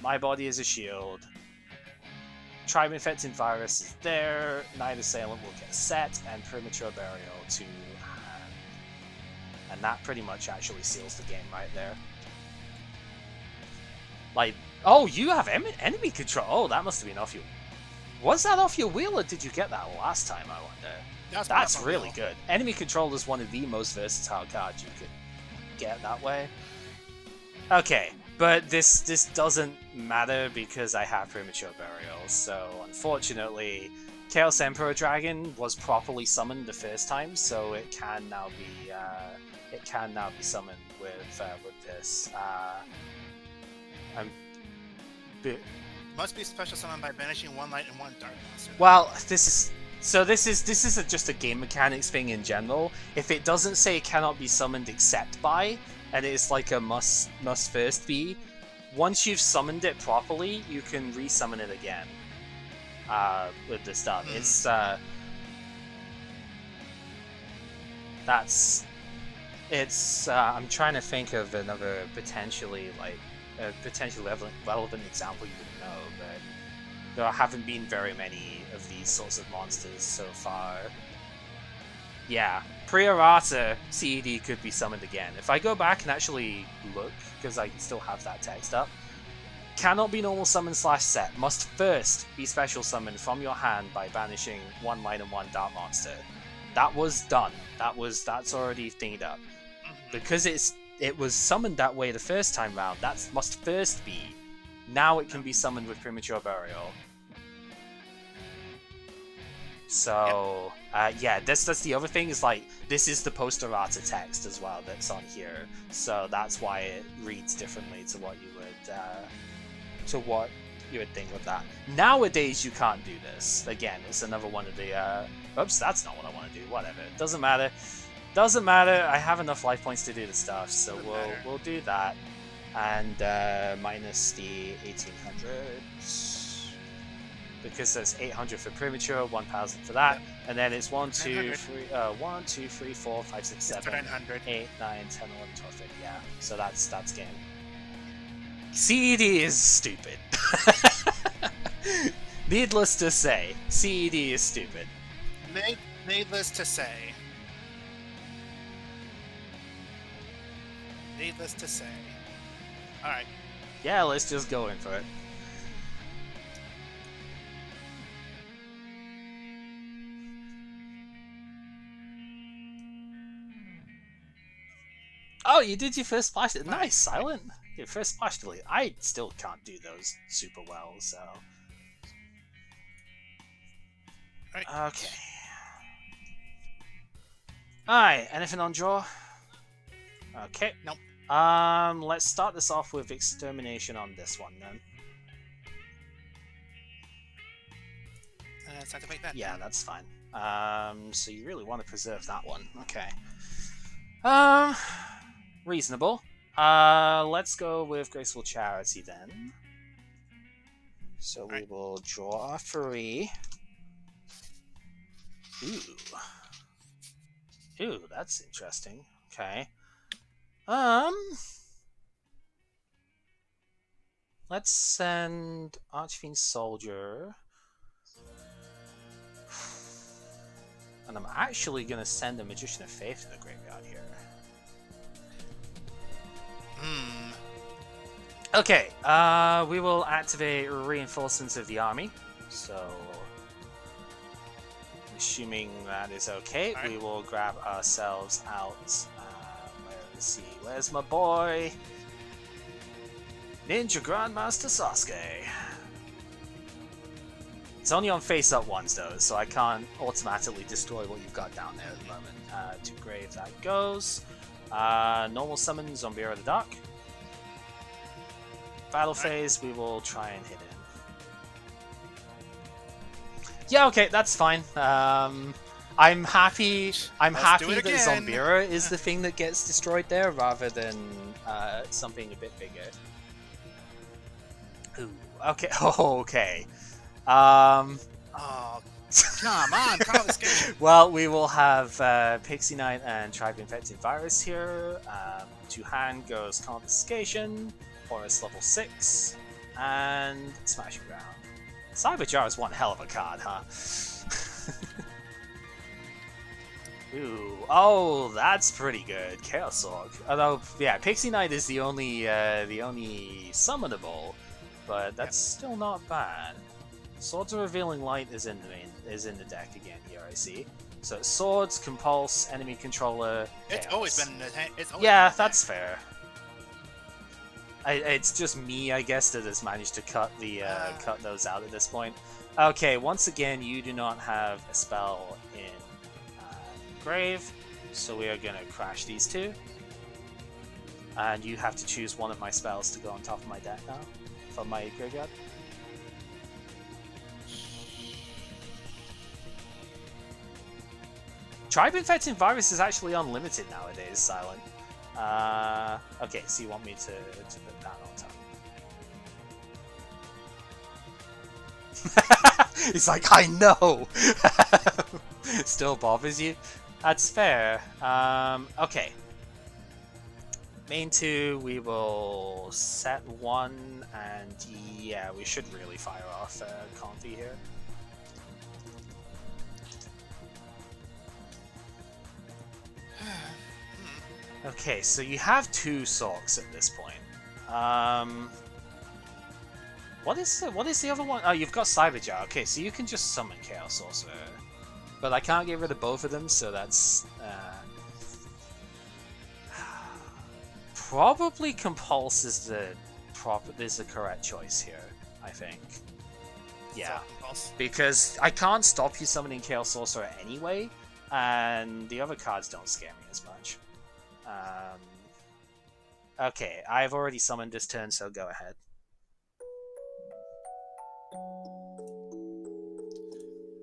My Body is a Shield, Tribe Infected Virus is there, Night Assailant will get set, and Premature Burial to hand. And that pretty much actually seals the game right there. Like, oh, you have enemy control. Oh, that must have been off your... Was that off your wheel, or did you get that last time, I wonder? That's really good. Enemy control is one of the most versatile cards you could get that way. Okay, but this doesn't matter because I have Premature Burial, so unfortunately, Chaos Emperor Dragon was properly summoned the first time, so it can now be summoned with this. Must be special summoned by banishing 1 light and 1 dark monster. Well, this is just a game mechanics thing in general. If it doesn't say it cannot be summoned except by, and it's like a must first be. Once you've summoned it properly, you can resummon it again. With this stuff, it's I'm trying to think of another potentially relevant example you would know, but there haven't been very many of these sorts of monsters so far. Yeah, pre-errata CED could be summoned again. If I go back and actually look, because I can still have that text up, cannot be normal summon / set. Must first be special summoned from your hand by banishing 1 light and 1 dark monster. That was done. That's already thinged up. Because it was summoned that way the first time round, that must first be. Now it can be summoned with premature burial. So yeah, that's the other thing, is like, this is the post-errata text as well that's on here. So that's why it reads differently to what you would think of that. Nowadays you can't do this. Again, it's another one of the oops, that's not what I want to do. Whatever. Doesn't matter. Doesn't matter. I have enough life points to do the stuff, so we'll do that. And minus the 1800, because there's 800 for premature, 1000 for that, and then it's 1, 2, 3, 4, 5, 6, 7, 8, 9, 10, 11, 12, 13. Yeah. So that's game. CED is stupid. Needless to say, CED is stupid. Needless to say. Needless to say. Alright. Yeah, let's just go in for it. Oh, you did your first splash. Nice, Silent. Your first splash delete. I still can't do those super well, so. Right. Okay. Alright, anything on draw? Okay. Nope. Let's start this off with extermination on this one then. Let's activate that. Yeah, that's fine. So you really want to preserve that one. Okay. Reasonable. Let's go with Graceful Charity then. So we will draw 3. Ooh, that's interesting. Okay. Let's send Archfiend Soldier. And I'm actually gonna send a Magician of Faith to the graveyard here. Okay, we will activate Reinforcements of the Army. So, assuming that is okay, we will grab ourselves out. Let's see, where's my boy? Ninja Grandmaster Sasuke. It's only on face-up ones though, so I can't automatically destroy what you've got down there at the moment. To grave that goes. Normal summon Zombie of the Dark. Battle phase, we will try and hit him. Yeah, okay, that's fine. I'm happy that Zombira is the thing that gets destroyed there, rather than something a bit bigger. Ooh, okay, okay. Oh, come on, confiscation. Well, we will have Pixie Knight and Tribe Infected Virus here. To hand goes Confiscation, Horus level 6, and Smashing Ground. Cyberjar is one hell of a card, huh? Ooh, oh, that's pretty good. Chaos Orc. Although, yeah, Pixie Knight is the only summonable, but that's still not bad. Swords of Revealing Light is in the deck again here, I see. So swords, compulse, enemy controller. It's chaos. always been. Yeah, that's fair. It's just me, I guess, that has managed to cut those out at this point. Okay, once again, you do not have a spell in grave, so we are gonna crash these two. And you have to choose one of my spells to go on top of my deck now, from my graveyard. Tribe Infecting Virus is actually unlimited nowadays, Silent. Okay, so you want me to put that on top. He's like, I know! Still bothers you? That's fair. Okay. Main 2, we will set 1, and yeah, we should really fire off Confi here. Okay, so you have 2 Sorks at this point. What is the other one? Oh, you've got Cyberjar. Okay, so you can just summon Chaos Sorcerer. But I can't get rid of both of them, so that's... probably Compulse is the correct choice here, I think. Yeah, because I can't stop you summoning Chaos Sorcerer anyway, and the other cards don't scare me as much. Okay, I've already summoned this turn, so go ahead.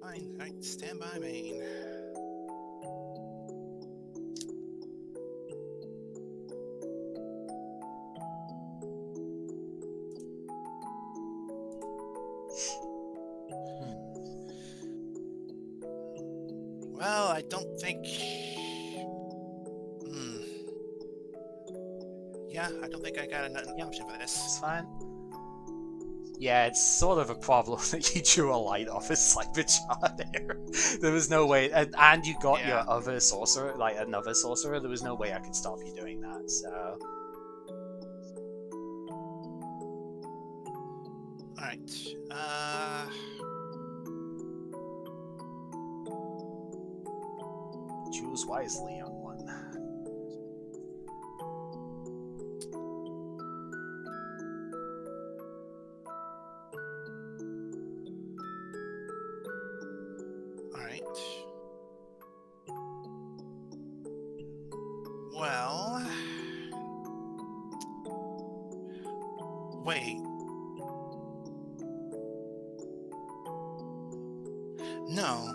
Fine, alright, stand by main. Well, I don't think... Yeah, I don't think I got an option for this. It's fine. Yeah, it's sort of a problem that you drew a light off a Cyberjar there. There was no way... And you got your other sorcerer, like another sorcerer, there was no way I could stop you doing that, so... Alright, Choose wisely, young one. Alright. Well... Wait. No.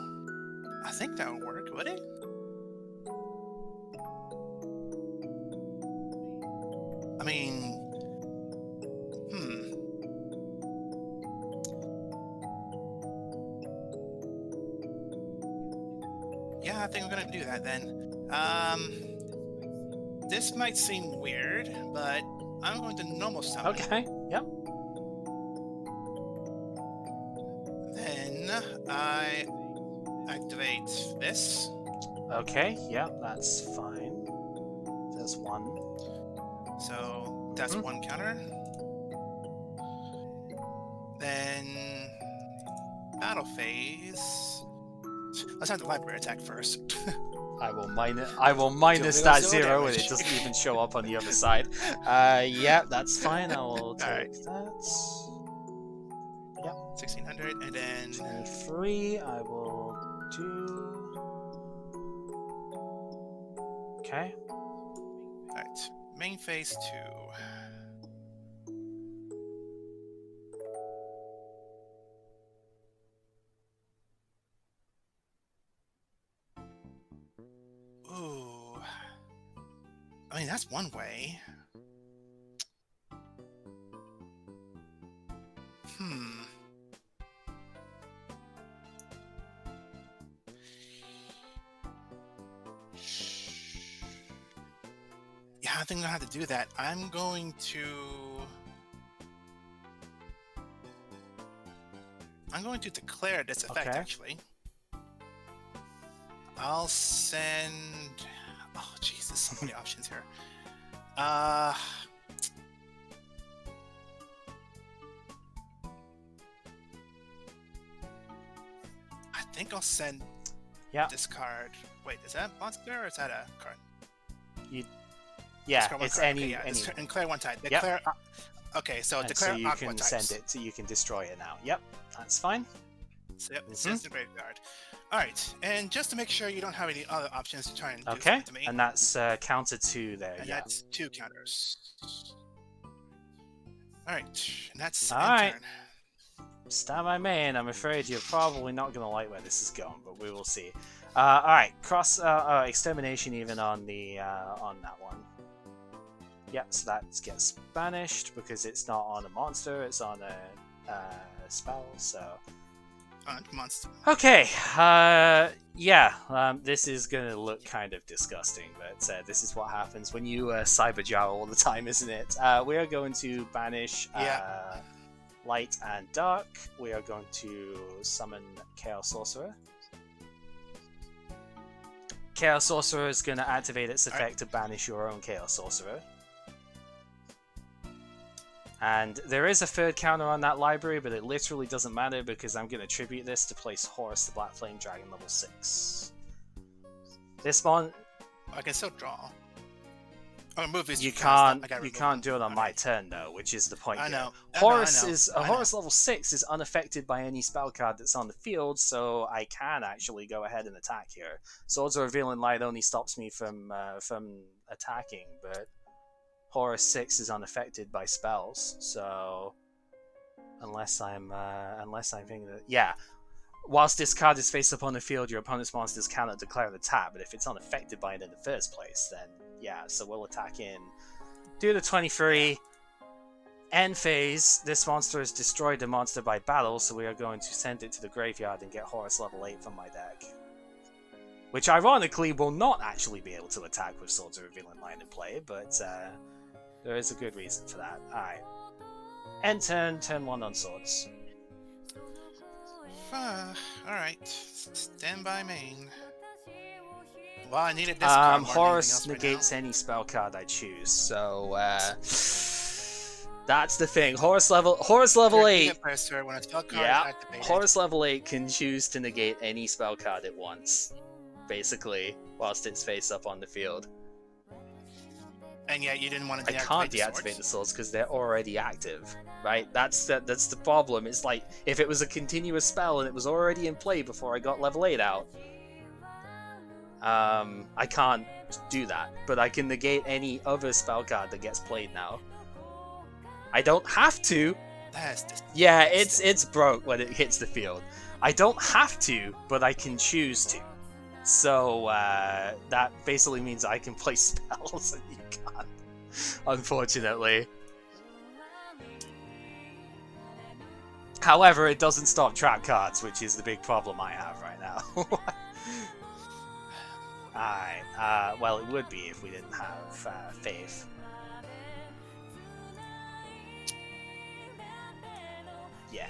I think that would work, would it? I mean... Yeah, I think we're gonna do that then. This might seem weird, but I'm going to normal summon. Okay, yep. Then I activate this. Okay, yep, that's fine. There's 1. So that's 1 counter. Then battle phase. Let's have the library attack first. I will minus that 0 and it doesn't even show up on the other side. Yeah, that's fine. I will take that. Yep. 1600 and then 23. I will do. Okay. Alright. Main phase 2. Ooh. I mean, that's one way. Yeah, I think I'm gonna have to do that. I'm going to declare this effect, actually. I'll send... Oh, jeez, there's so many options here. I think I'll send this card. Wait, is that a monster or is that a card? Yeah, it's any. Declare one type. Declare. Okay, so declare. So you can send it. So you can destroy it now. Yep, that's fine. So this is the graveyard. All right, and just to make sure you don't have any other options to try and do something to me. And that's counter 2 there. And that's 2 counters. All right, and that's turn. Stand by main. I'm afraid you're probably not going to like where this is going, but we will see. All right, cross extermination even on the on that one. Yeah, so that gets banished because it's not on a monster, it's on a spell, so... monster. Okay, this is gonna look kind of disgusting, but this is what happens when you cyber jowl all the time, isn't it? We are going to banish Light and Dark. We are going to summon Chaos Sorcerer. Chaos Sorcerer is going to activate its effect to banish your own Chaos Sorcerer. And there is a third counter on that library, but it literally doesn't matter because I'm going to tribute this to place Horus the Black Flame Dragon level 6. This one... I can still draw. Oh, Mobius you can't do it on my turn though, which is the point. I know. Horus Horus level 6 is unaffected by any spell card that's on the field, so I can actually go ahead and attack here. Swords of Revealing Light only stops me from attacking, but Horus 6 is unaffected by spells, so unless I'm thinking that whilst this card is face up on the field, your opponent's monsters cannot declare an attack, but if it's unaffected by it in the first place, then yeah, so we'll attack in. Do the 23. End phase, this monster has destroyed the monster by battle, so we are going to send it to the graveyard and get Horus level 8 from my deck. Which ironically will not actually be able to attack with Swords of Revealing Light in play, but there is a good reason for that. Alright. End turn, turn 1 on Swords. Alright. Stand by main. Well, I needed this card Horus negates any spell card I choose, so that's the thing. Horus level 8. Horus level 8 can choose to negate any spell card it wants, basically, whilst it's face up on the field. And yet you didn't want to deactivate I can't deactivate the swords because they're already active, right? That's the problem. It's like if it was a continuous spell and it was already in play before I got level 8 out. I can't do that, but I can negate any other spell card that gets played now. I don't have to. Yeah, it's broke when it hits the field. I don't have to, but I can choose to. So that basically means I can play spells and you can't, unfortunately. However, it doesn't stop trap cards, which is the big problem I have right now. Alright, well, it would be if we didn't have faith. Yeah.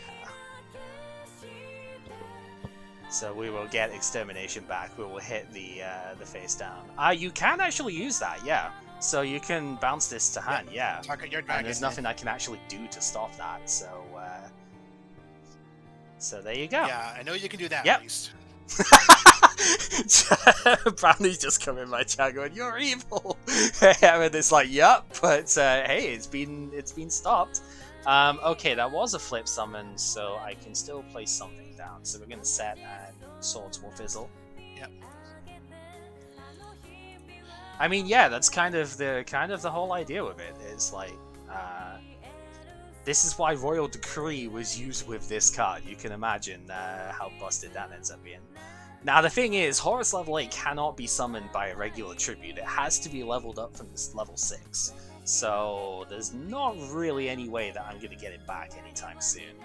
So we will get Extermination back. We will hit the face down. You can actually use that, yeah. So you can bounce this to hand, yeah. Target your dragon, and there's nothing I can actually do to stop that, so... so there you go. Yeah, I know you can do that at least. Brownie's just come in my chat going, "You're evil." And it's like, "Yep," but hey, it's been stopped. Okay, that was a flip summon, so I can still place something down. So we're gonna set and Swords will fizzle. Yep. I mean, yeah, that's kind of the whole idea with it. Is like, this is why Royal Decree was used with this card. You can imagine how busted that ends up being. Now, the thing is, Horus level 8 cannot be summoned by a regular tribute. It has to be leveled up from this level 6. So, there's not really any way that I'm going to get it back anytime soon.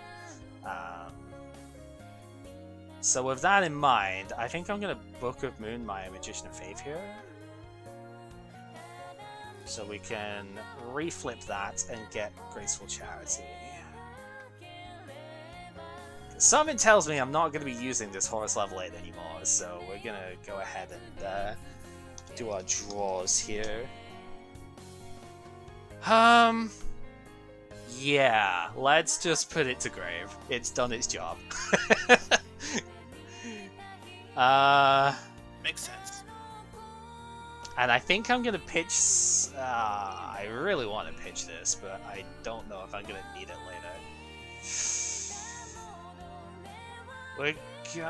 So, with that in mind, I think I'm going to Book of Moon my Magician of Faith here. So we can reflip that and get Graceful Charity. Something tells me I'm not going to be using this Horus level 8 anymore, so we're going to go ahead and do our draws here. Yeah, let's just put it to grave. It's done its job. Makes sense. And I think I'm going to pitch... I really want to pitch this, but I don't know if I'm going to need it later.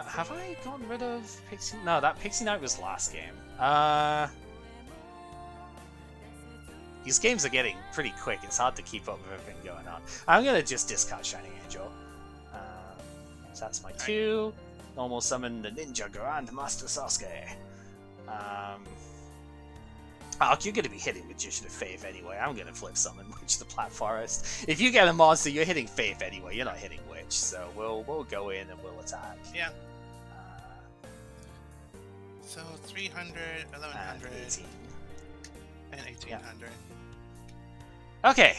Have I gotten rid of Pixie? No, that Pixie Knight was last game. These games are getting pretty quick. It's hard to keep up with everything going on. I'm going to just discard Shining Angel. So that's my 2. Normal summon the Ninja Grandmaster Sasuke. Oh, you're going to be hitting Magician of Faith anyway. I'm going to flip summon Witch the Black Forest. If you get a monster, you're hitting Faith anyway. You're not hitting Witch, so we'll go in and we'll attack. Yeah. So 300, 1100, and 1800. Yeah. Okay.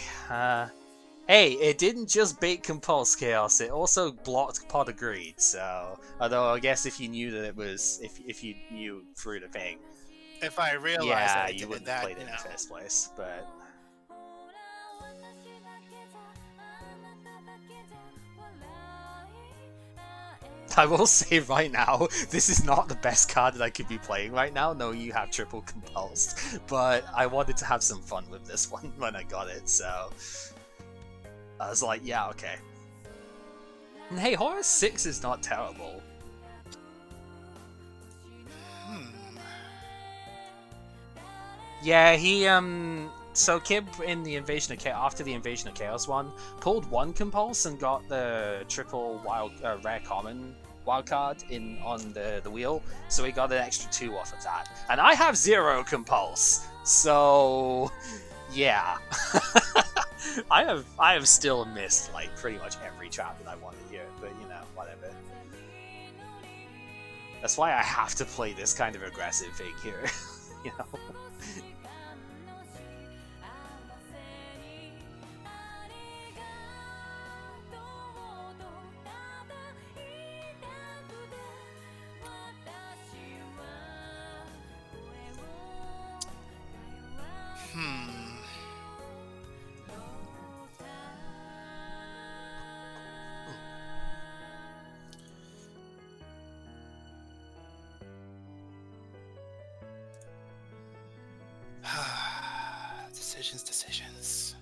Hey, it didn't just bait Compulse Chaos, it also blocked Pot of Greed, so... Although, I guess if you knew that it was... If you knew through the thing... If I realized that I you wouldn't have played it in the first place, but... I will say right now, this is not the best card that I could be playing right now. No, you have triple compulsed, but I wanted to have some fun with this one when I got it, so... I was like, yeah, okay. And hey, Horus 6 is not terrible. Yeah, he, so Kib in the Invasion of Chaos, after the Invasion of Chaos one, pulled one Compulse and got the triple wild, rare common wildcard on the wheel, so he got an extra 2 off of that. And I have 0 Compulse, so yeah. I have still missed like pretty much every trap that I wanted here, but you know, whatever. That's why I have to play this kind of aggressive thing here, you know. Decisions.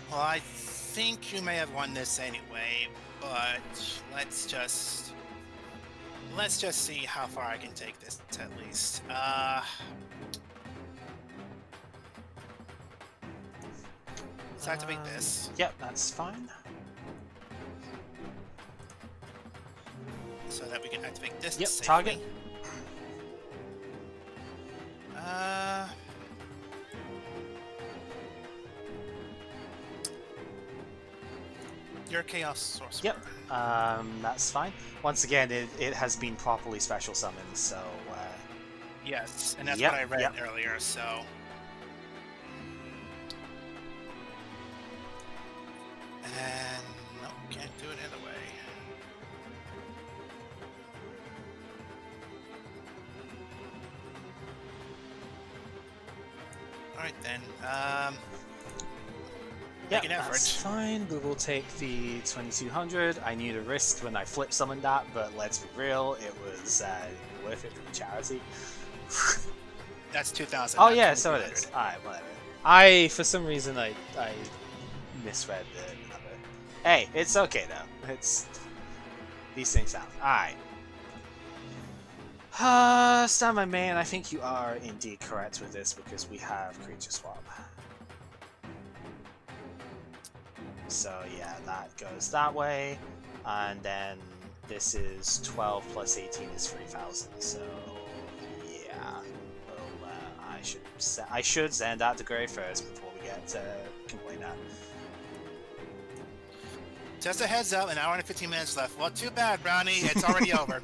Well, I think you may have won this anyway, but let's just see how far I can take this at least. Let's activate this. Yep, that's fine. So that we can activate this. Yep, safely. target. Your Chaos Sorcerer. Yep, that's fine. Once again, it has been properly special summoned, so... Yes, and that's what I read earlier, so... And... no, can't do it either way. Alright then, make an effort. That's fine. We will take the 2200. I knew the risk when I flip summoned that, but let's be real, it was worth it for the charity. That's 2000. Oh yeah, so it is. Alright, whatever. For some reason, I misread the number. Hey, it's okay though. These things happen. Alright. Stand by man, I think you are indeed correct with this because we have creature swap. So yeah, that goes that way, and then this is 12 plus 18 is 3000. So yeah, well, I should send out the grave first before we get complain out. Just a heads up, an hour and 15 minutes left. Well, too bad, Brownie. It's already over.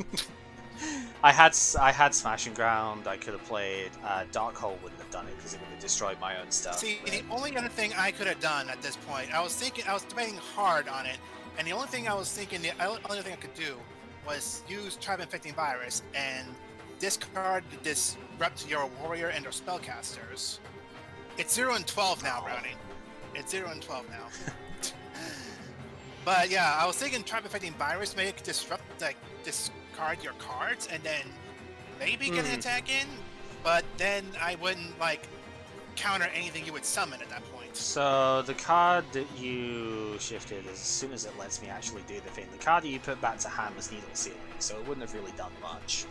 I had Smashing Ground. I could have played. Dark Hole wouldn't have done it because it would have destroyed my own stuff. See, the only other thing I could have done at this point, I was debating hard on it, and the only thing I could do was use Tribe Infecting Virus and discard the Disrupt your warrior and or spellcasters. It's 0 and 12 now, Brownie. It's 0 and 12 now. But yeah, I was thinking Tribe Infecting Virus make disrupt, like discard your cards and then maybe get an attack in, but then I wouldn't like counter anything you would summon at that point. So the card that you shifted, as soon as it lets me actually do the thing, the card that you put back to hand was Needle Sealing, so it wouldn't have really done much.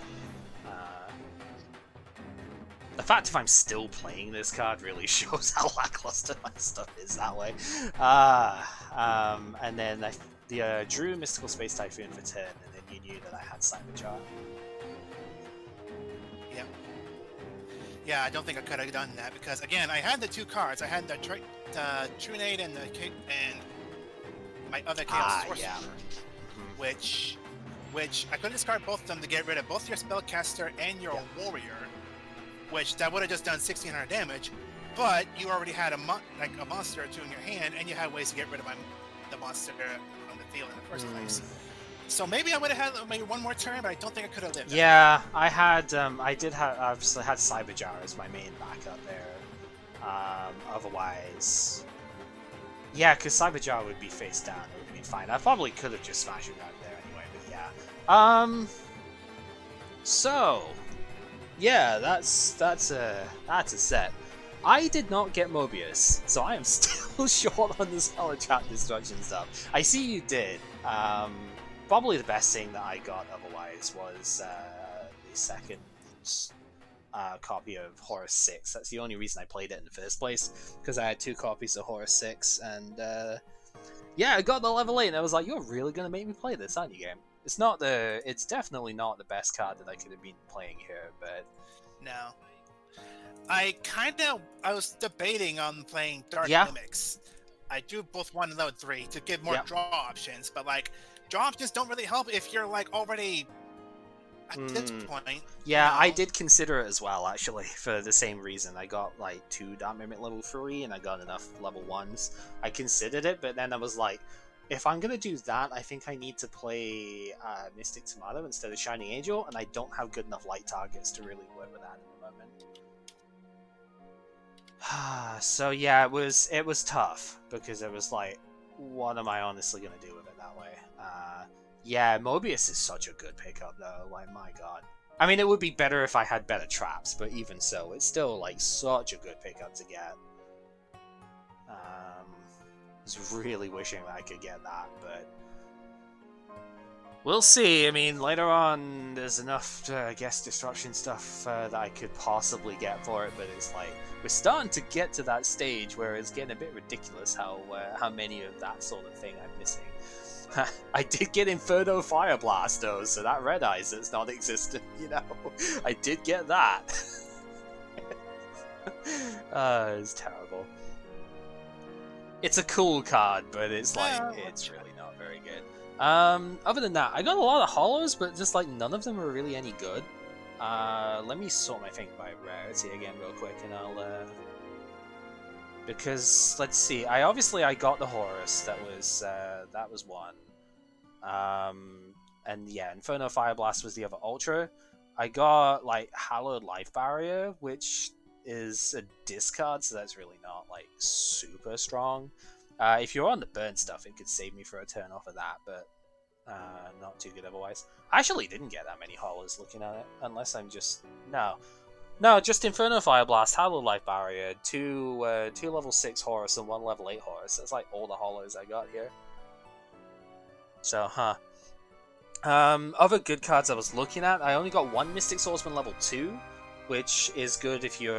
The fact if I'm still playing this card really shows how lackluster my stuff is that way. And then drew Mystical Space Typhoon for turn, and then you knew that I had Cyberchar. Yeah. Yeah, I don't think I could have done that because again, I had the 2 cards. I had the Trunade and and my other Chaos Sorcerer, yeah. which I could discard both of them to get rid of both your Spellcaster and your Warrior, which that would have just done 1,600 damage. But you already had a monster or 2 in your hand, and you had ways to get rid of the monster on the field in the first place. So maybe I would have had maybe one more turn, but I don't think I could have lived. Yeah, I had, obviously had Cyberjar as my main backup there. Otherwise, yeah, because Cyberjar would be face down, it would have been fine. I probably could have just smashed it out there anyway, but yeah. So, yeah, that's a set. I did not get Mobius, so I am still short on this Holotrap Destruction stuff. I see you did. Probably the best thing that I got otherwise was the second copy of Horus 6. That's the only reason I played it in the first place, because I had 2 copies of Horus 6, and yeah, I got the level 8, and I was like, you're really going to make me play this, aren't you, game? It's definitely not the best card that I could have been playing here, but... No. I was debating on playing Dark Mimics. I do both 1 and 3 to give more draw options, but like, draw options don't really help if you're like already at this point. Yeah, I did consider it as well, actually, for the same reason. I got like 2 Dark Mimic level 3 and I got enough level 1s. I considered it, but then I was like, if I'm gonna do that, I think I need to play Mystic Tomato instead of Shining Angel, and I don't have good enough light targets to really work with that at the moment. So yeah, it was tough, because it was like, what am I honestly gonna do with it that way? Yeah, Mobius is such a good pickup though, like, my god. I mean, it would be better if I had better traps, but even so, it's still like such a good pickup to get. I was really wishing that I could get that, but we'll see. I mean, later on, there's enough guest destruction stuff that I could possibly get for it, but it's like, we're starting to get to that stage where it's getting a bit ridiculous how many of that sort of thing I'm missing. I did get Inferno Fire Blast though, so that Red Eyes that's non-existent, you know. I did get that. It's terrible. It's a cool card, but it's like, it's really not very good. Other than that, I got a lot of hollows, but just like none of them are really any good. Let me sort my thing by rarity again real quick, and I'll because let's see, I got the Horus, that was one. And yeah, Inferno Fire Blast was the other Ultra. I got like Hallowed Life Barrier, which is a discard, so that's really not like super strong. If you're on the burn stuff, it could save me for a turn off of that, but not too good otherwise. I actually didn't get that many hollows looking at it, unless I'm just... No, just Inferno Fire Blast, Hallowed Life Barrier, 2 level 6 Horus and 1 level 8 Horus. That's like all the hollows I got here. So, other good cards I was looking at, I only got 1 Mystic Swordsman level 2, which is good if you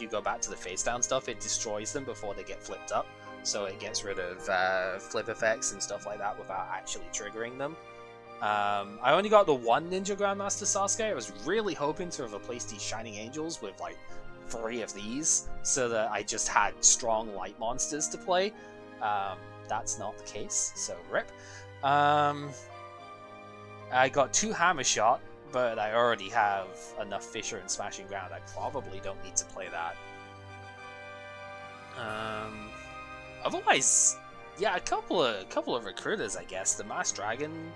go back to the face down stuff. It destroys them before they get flipped up, so it gets rid of flip effects and stuff like that without actually triggering them. I only got the 1 Ninja Grandmaster Sasuke. I was really hoping to have replaced these Shining Angels with like 3 of these, so that I just had strong light monsters to play. That's not the case, so rip. I got 2 Hammer Shot, but I already have enough Fissure and Smashing Ground. I probably don't need to play that. Otherwise, yeah, a couple of recruiters, I guess. The Masked Dragon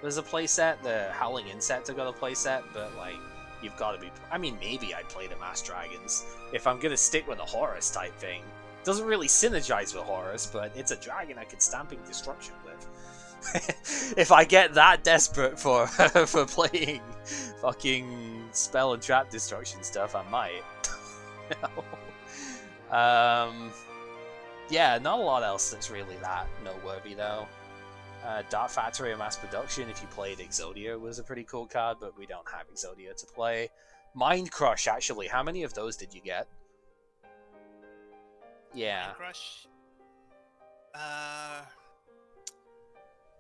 was a playset. The Howling Insect I got a playset, but like, you've got to be... I mean, maybe I'd play the Masked Dragons if I'm gonna stick with a Horus type thing. Doesn't really synergize with Horus, but it's a dragon I could Stamping Destruction with. If I get that desperate for for playing fucking spell and trap destruction stuff, I might. Yeah, not a lot else that's really that noteworthy though. Dark Factory of Mass Production, if you played Exodia, was a pretty cool card, but we don't have Exodia to play. Mind Crush, actually, how many of those did you get? Yeah. Mind Crush?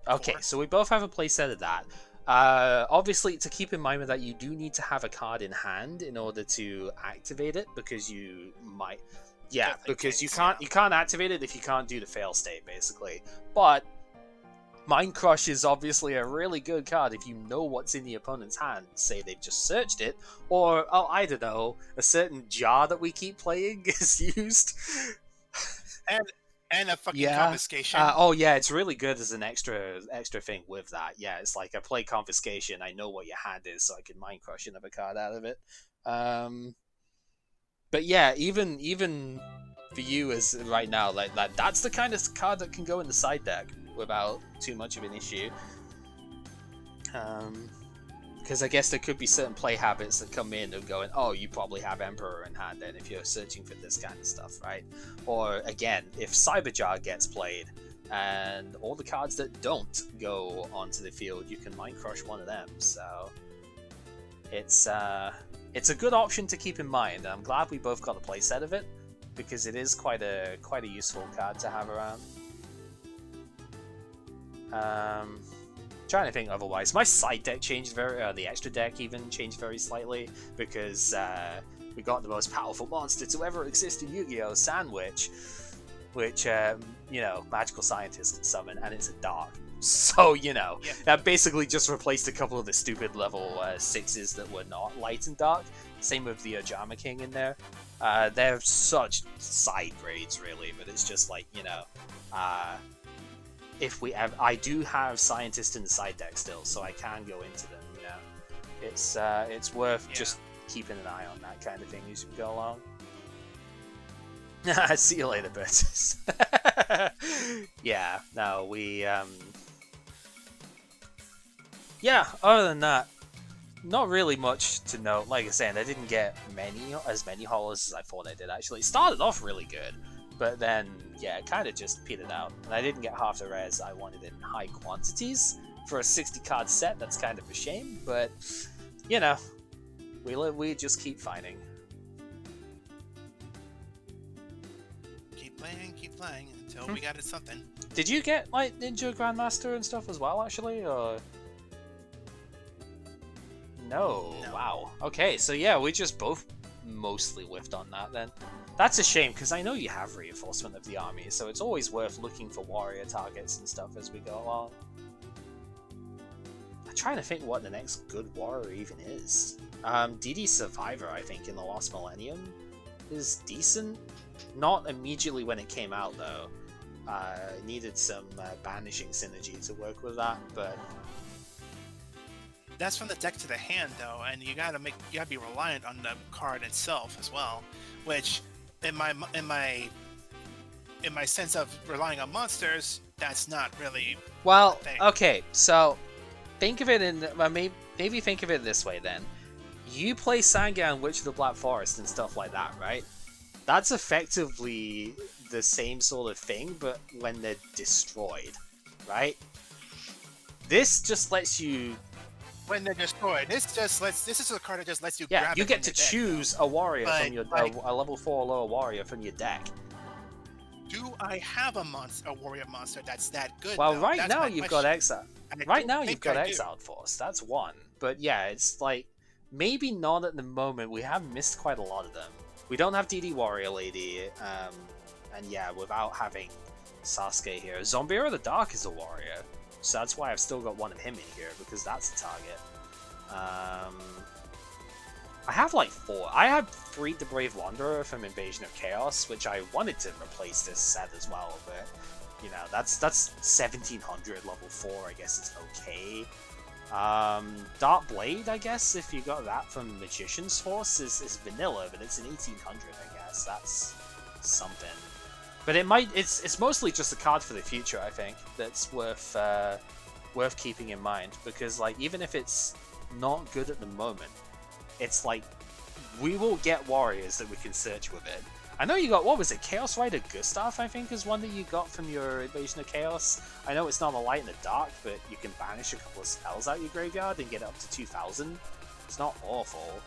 Okay, 4. so we both have a playset of that. Obviously, to keep in mind with that, you do need to have a card in hand in order to activate it, because you might, yeah, Just in because case, you can't activate it if you can't do the fail state, basically. But Mind Crush is obviously a really good card if you know what's in the opponent's hand. Say they've just searched it, or oh, I don't know, a certain jar that we keep playing is used. And a fucking Yeah. confiscation. Oh yeah, it's really good as an extra thing with that. Yeah, it's like I play confiscation. I know what your hand is, so I can mind crush another card out of it. But yeah, even for you as right now, like that's the kind of card that can go in the side deck without too much of an issue. Because I guess there could be certain play habits that come in of going, oh, you probably have Emperor in hand then if you're searching for this kind of stuff, right? Or again, if Cyberjar gets played and all the cards that don't go onto the field, you can Mind Crush one of them. So it's a good option to keep in mind. I'm glad we both got a playset of it because it is quite a useful card to have around. Trying to think otherwise. My side deck changed the extra deck even changed very slightly because we got the most powerful monster to ever exist in Yu-Gi-Oh! Sandwich, which you know, magical scientists can summon, and it's a dark. So you know, that basically just replaced a couple of the stupid level 6s that were not light and dark. Same with the Ojama King in there. They're such side grades really, but it's just like, you know. If we have, I do have scientists in the side deck still, so I can go into them. You know, it's worth just keeping an eye on that kind of thing as we go along. See you later, Bertus. Yeah, no, we yeah. Other than that, not really much to note. Like I said, I didn't get as many holos as I thought I did. Actually, it started off really good. But then, yeah, it kind of just petered out. And I didn't get half the rares I wanted in high quantities. For a 60 card set, that's kind of a shame. But, you know, we just keep fighting. Keep playing until we got it something. Did you get, like, Ninja Grandmaster and stuff as well, actually? Or... No. Wow. Okay, so yeah, we just both mostly whiffed on that then. That's a shame, because I know you have reinforcement of the army, so it's always worth looking for warrior targets and stuff as we go along. I'm trying to think what the next good warrior even is. DD Survivor, I think, in the Lost Millennium is decent. Not immediately when it came out, though. Needed some banishing synergy to work with that, but... That's from the deck to the hand, though, and you gotta be reliant on the card itself as well, which... In my sense of relying on monsters, that's not really. Well, okay, so think of it in maybe think of it this way then. You play Sangan, Witch of the Black Forest, and stuff like that, right? That's effectively the same sort of thing, but when they're destroyed, right? This just lets you. When they're destroyed, this is a card that just lets you. Yeah, grab you it get from to your choose deck, a warrior but, from your like, a level 4 or lower warrior from your deck. Do I have a warrior monster that's that good? Well, though? right That's now my you've question. got Exile. Right now you've got Exiled Force. That's one. But yeah, it's like maybe not at the moment. We have missed quite a lot of them. We don't have DD Warrior Lady, and yeah, without having Sasuke here, Zombie of the Dark is a warrior, so that's why I've still got one of him in here because that's a target. I have like 4. I had Freed the Brave Wanderer from Invasion of Chaos, which I wanted to replace this set as well, but you know, that's 1700 level 4, I guess it's okay. Dark Blade, I guess, if you got that from Magician's Force, is vanilla, but it's an 1800, I guess. That's something. But it's mostly just a card for the future, I think, that's worth keeping in mind, because like even if it's not good at the moment, it's like we will get warriors that we can search with it. I know you got, what was it, Chaos Rider Gustav, I think, is one that you got from your Invasion of Chaos. I know it's not a light in the dark, but you can banish a couple of spells out your graveyard and get it up to 2000. It's not awful.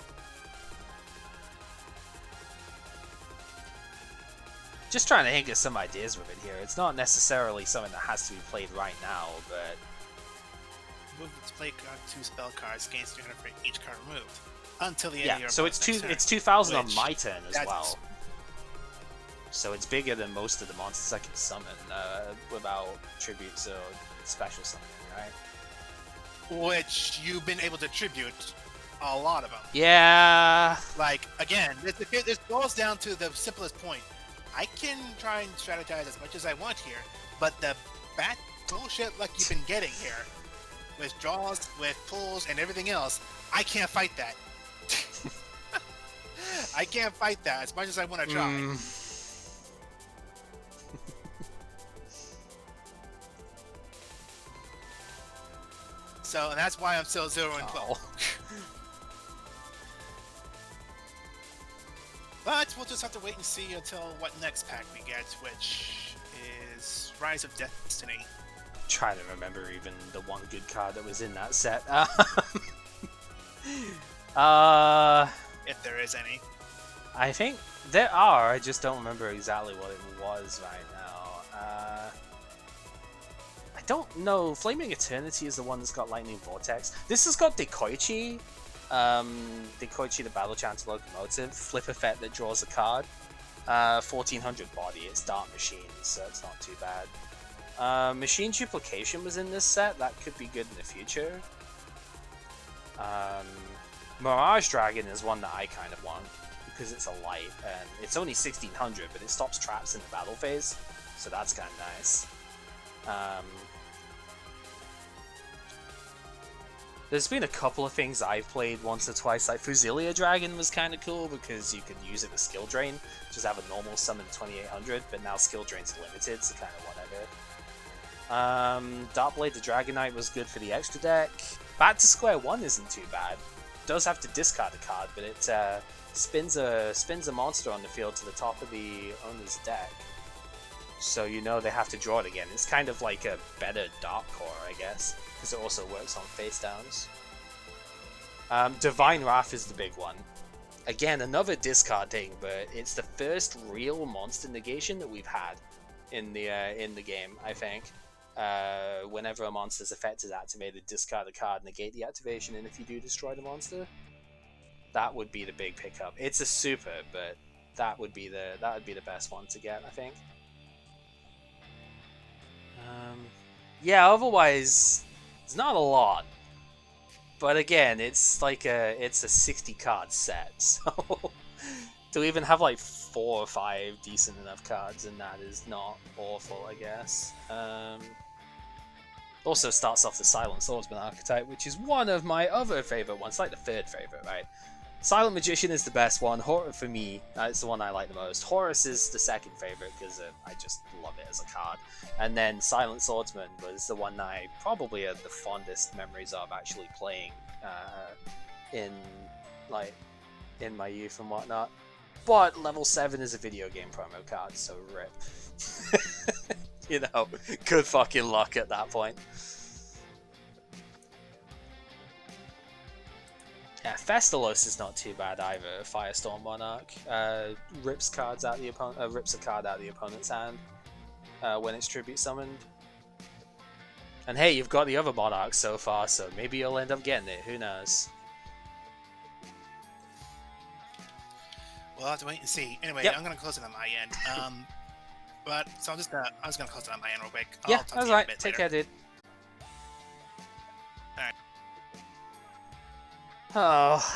just trying to think of some ideas with it here. It's not necessarily something that has to be played right now, but Move the display card 2 spell cards, gains 300 for each card removed. Until the end yeah. of your So opponent's next turn, it's 2,000 on which my turn as that's- well. So it's bigger than most of the monsters I can summon without tributes or special summoning, right? Which you've been able to tribute a lot of them. Yeah. Like, again, this boils down to the simplest point. I can try and strategize as much as I want here, but the bad bullshit luck you've been getting here, with draws, with pulls, and everything else, I can't fight that. I can't fight that as much as I want to try. So, and that's why I'm still 0 and 12. But we'll just have to wait and see until what next pack we get, which is Rise of Destiny. I'm trying to remember even the one good card that was in that set. If there is any. I think there are, I just don't remember exactly what it was right now. I don't know. Flaming Eternity is the one that's got Lightning Vortex. This has got Dekoichi. Dekoichi, the Battle Chanter Locomotive. Flip effect that draws a card. 1400 body. It's Dark Machines, so it's not too bad. Machine Duplication was in this set. That could be good in the future. Mirage Dragon is one that I kind of want, because it's a light, and it's only 1600, but it stops traps in the battle phase, so that's kind of nice. There's been a couple of things I've played once or twice, like Fusilia Dragon was kind of cool, because you could use it with Skill Drain, just have a normal summon 2800, but now Skill Drain's limited, so kind of whatever. Darkblade the Dragon Knight was good for the extra deck. Back to Square One isn't too bad. Does have to discard a card, but it spins a monster on the field to the top of the owner's deck, so you know they have to draw it again. It's kind of like a better Dark Core, I guess, because it also works on face downs. Divine Wrath is the big one. Again, another discard thing, but it's the first real monster negation that we've had in the game, I think. Whenever a monster's effect is activated, discard a card, negate the activation, and if you do destroy the monster, that would be the big pickup. It's a super, but that would be the best one to get, I think. Yeah, otherwise it's not a lot, but again, it's like a 60 card set, so to even have like 4 or 5 decent enough cards in that is not awful, I guess. Also starts off the Silent Swordsman archetype, which is one of my other favorite ones, like the third favorite, right? Silent Magician is the best one. For me, that's the one I like the most. Horus is the second favorite because I just love it as a card. And then Silent Swordsman was the one that I probably had the fondest memories of actually playing in my youth and whatnot. But level 7 is a video game promo card, so rip. You know, good fucking luck at that point. Yeah, Festalos is not too bad either. Firestorm Monarch rips a card out of the opponent's hand when it's tribute summoned. And hey, you've got the other Monarchs so far, so maybe you'll end up getting it. Who knows? We'll have to wait and see. Anyway, Yep. I'm gonna close it on my end. But so I'm just gonna close it on my end real quick. Yeah, I'll talk to that's you a right. bit Take later. care, dude. Alright. Oh,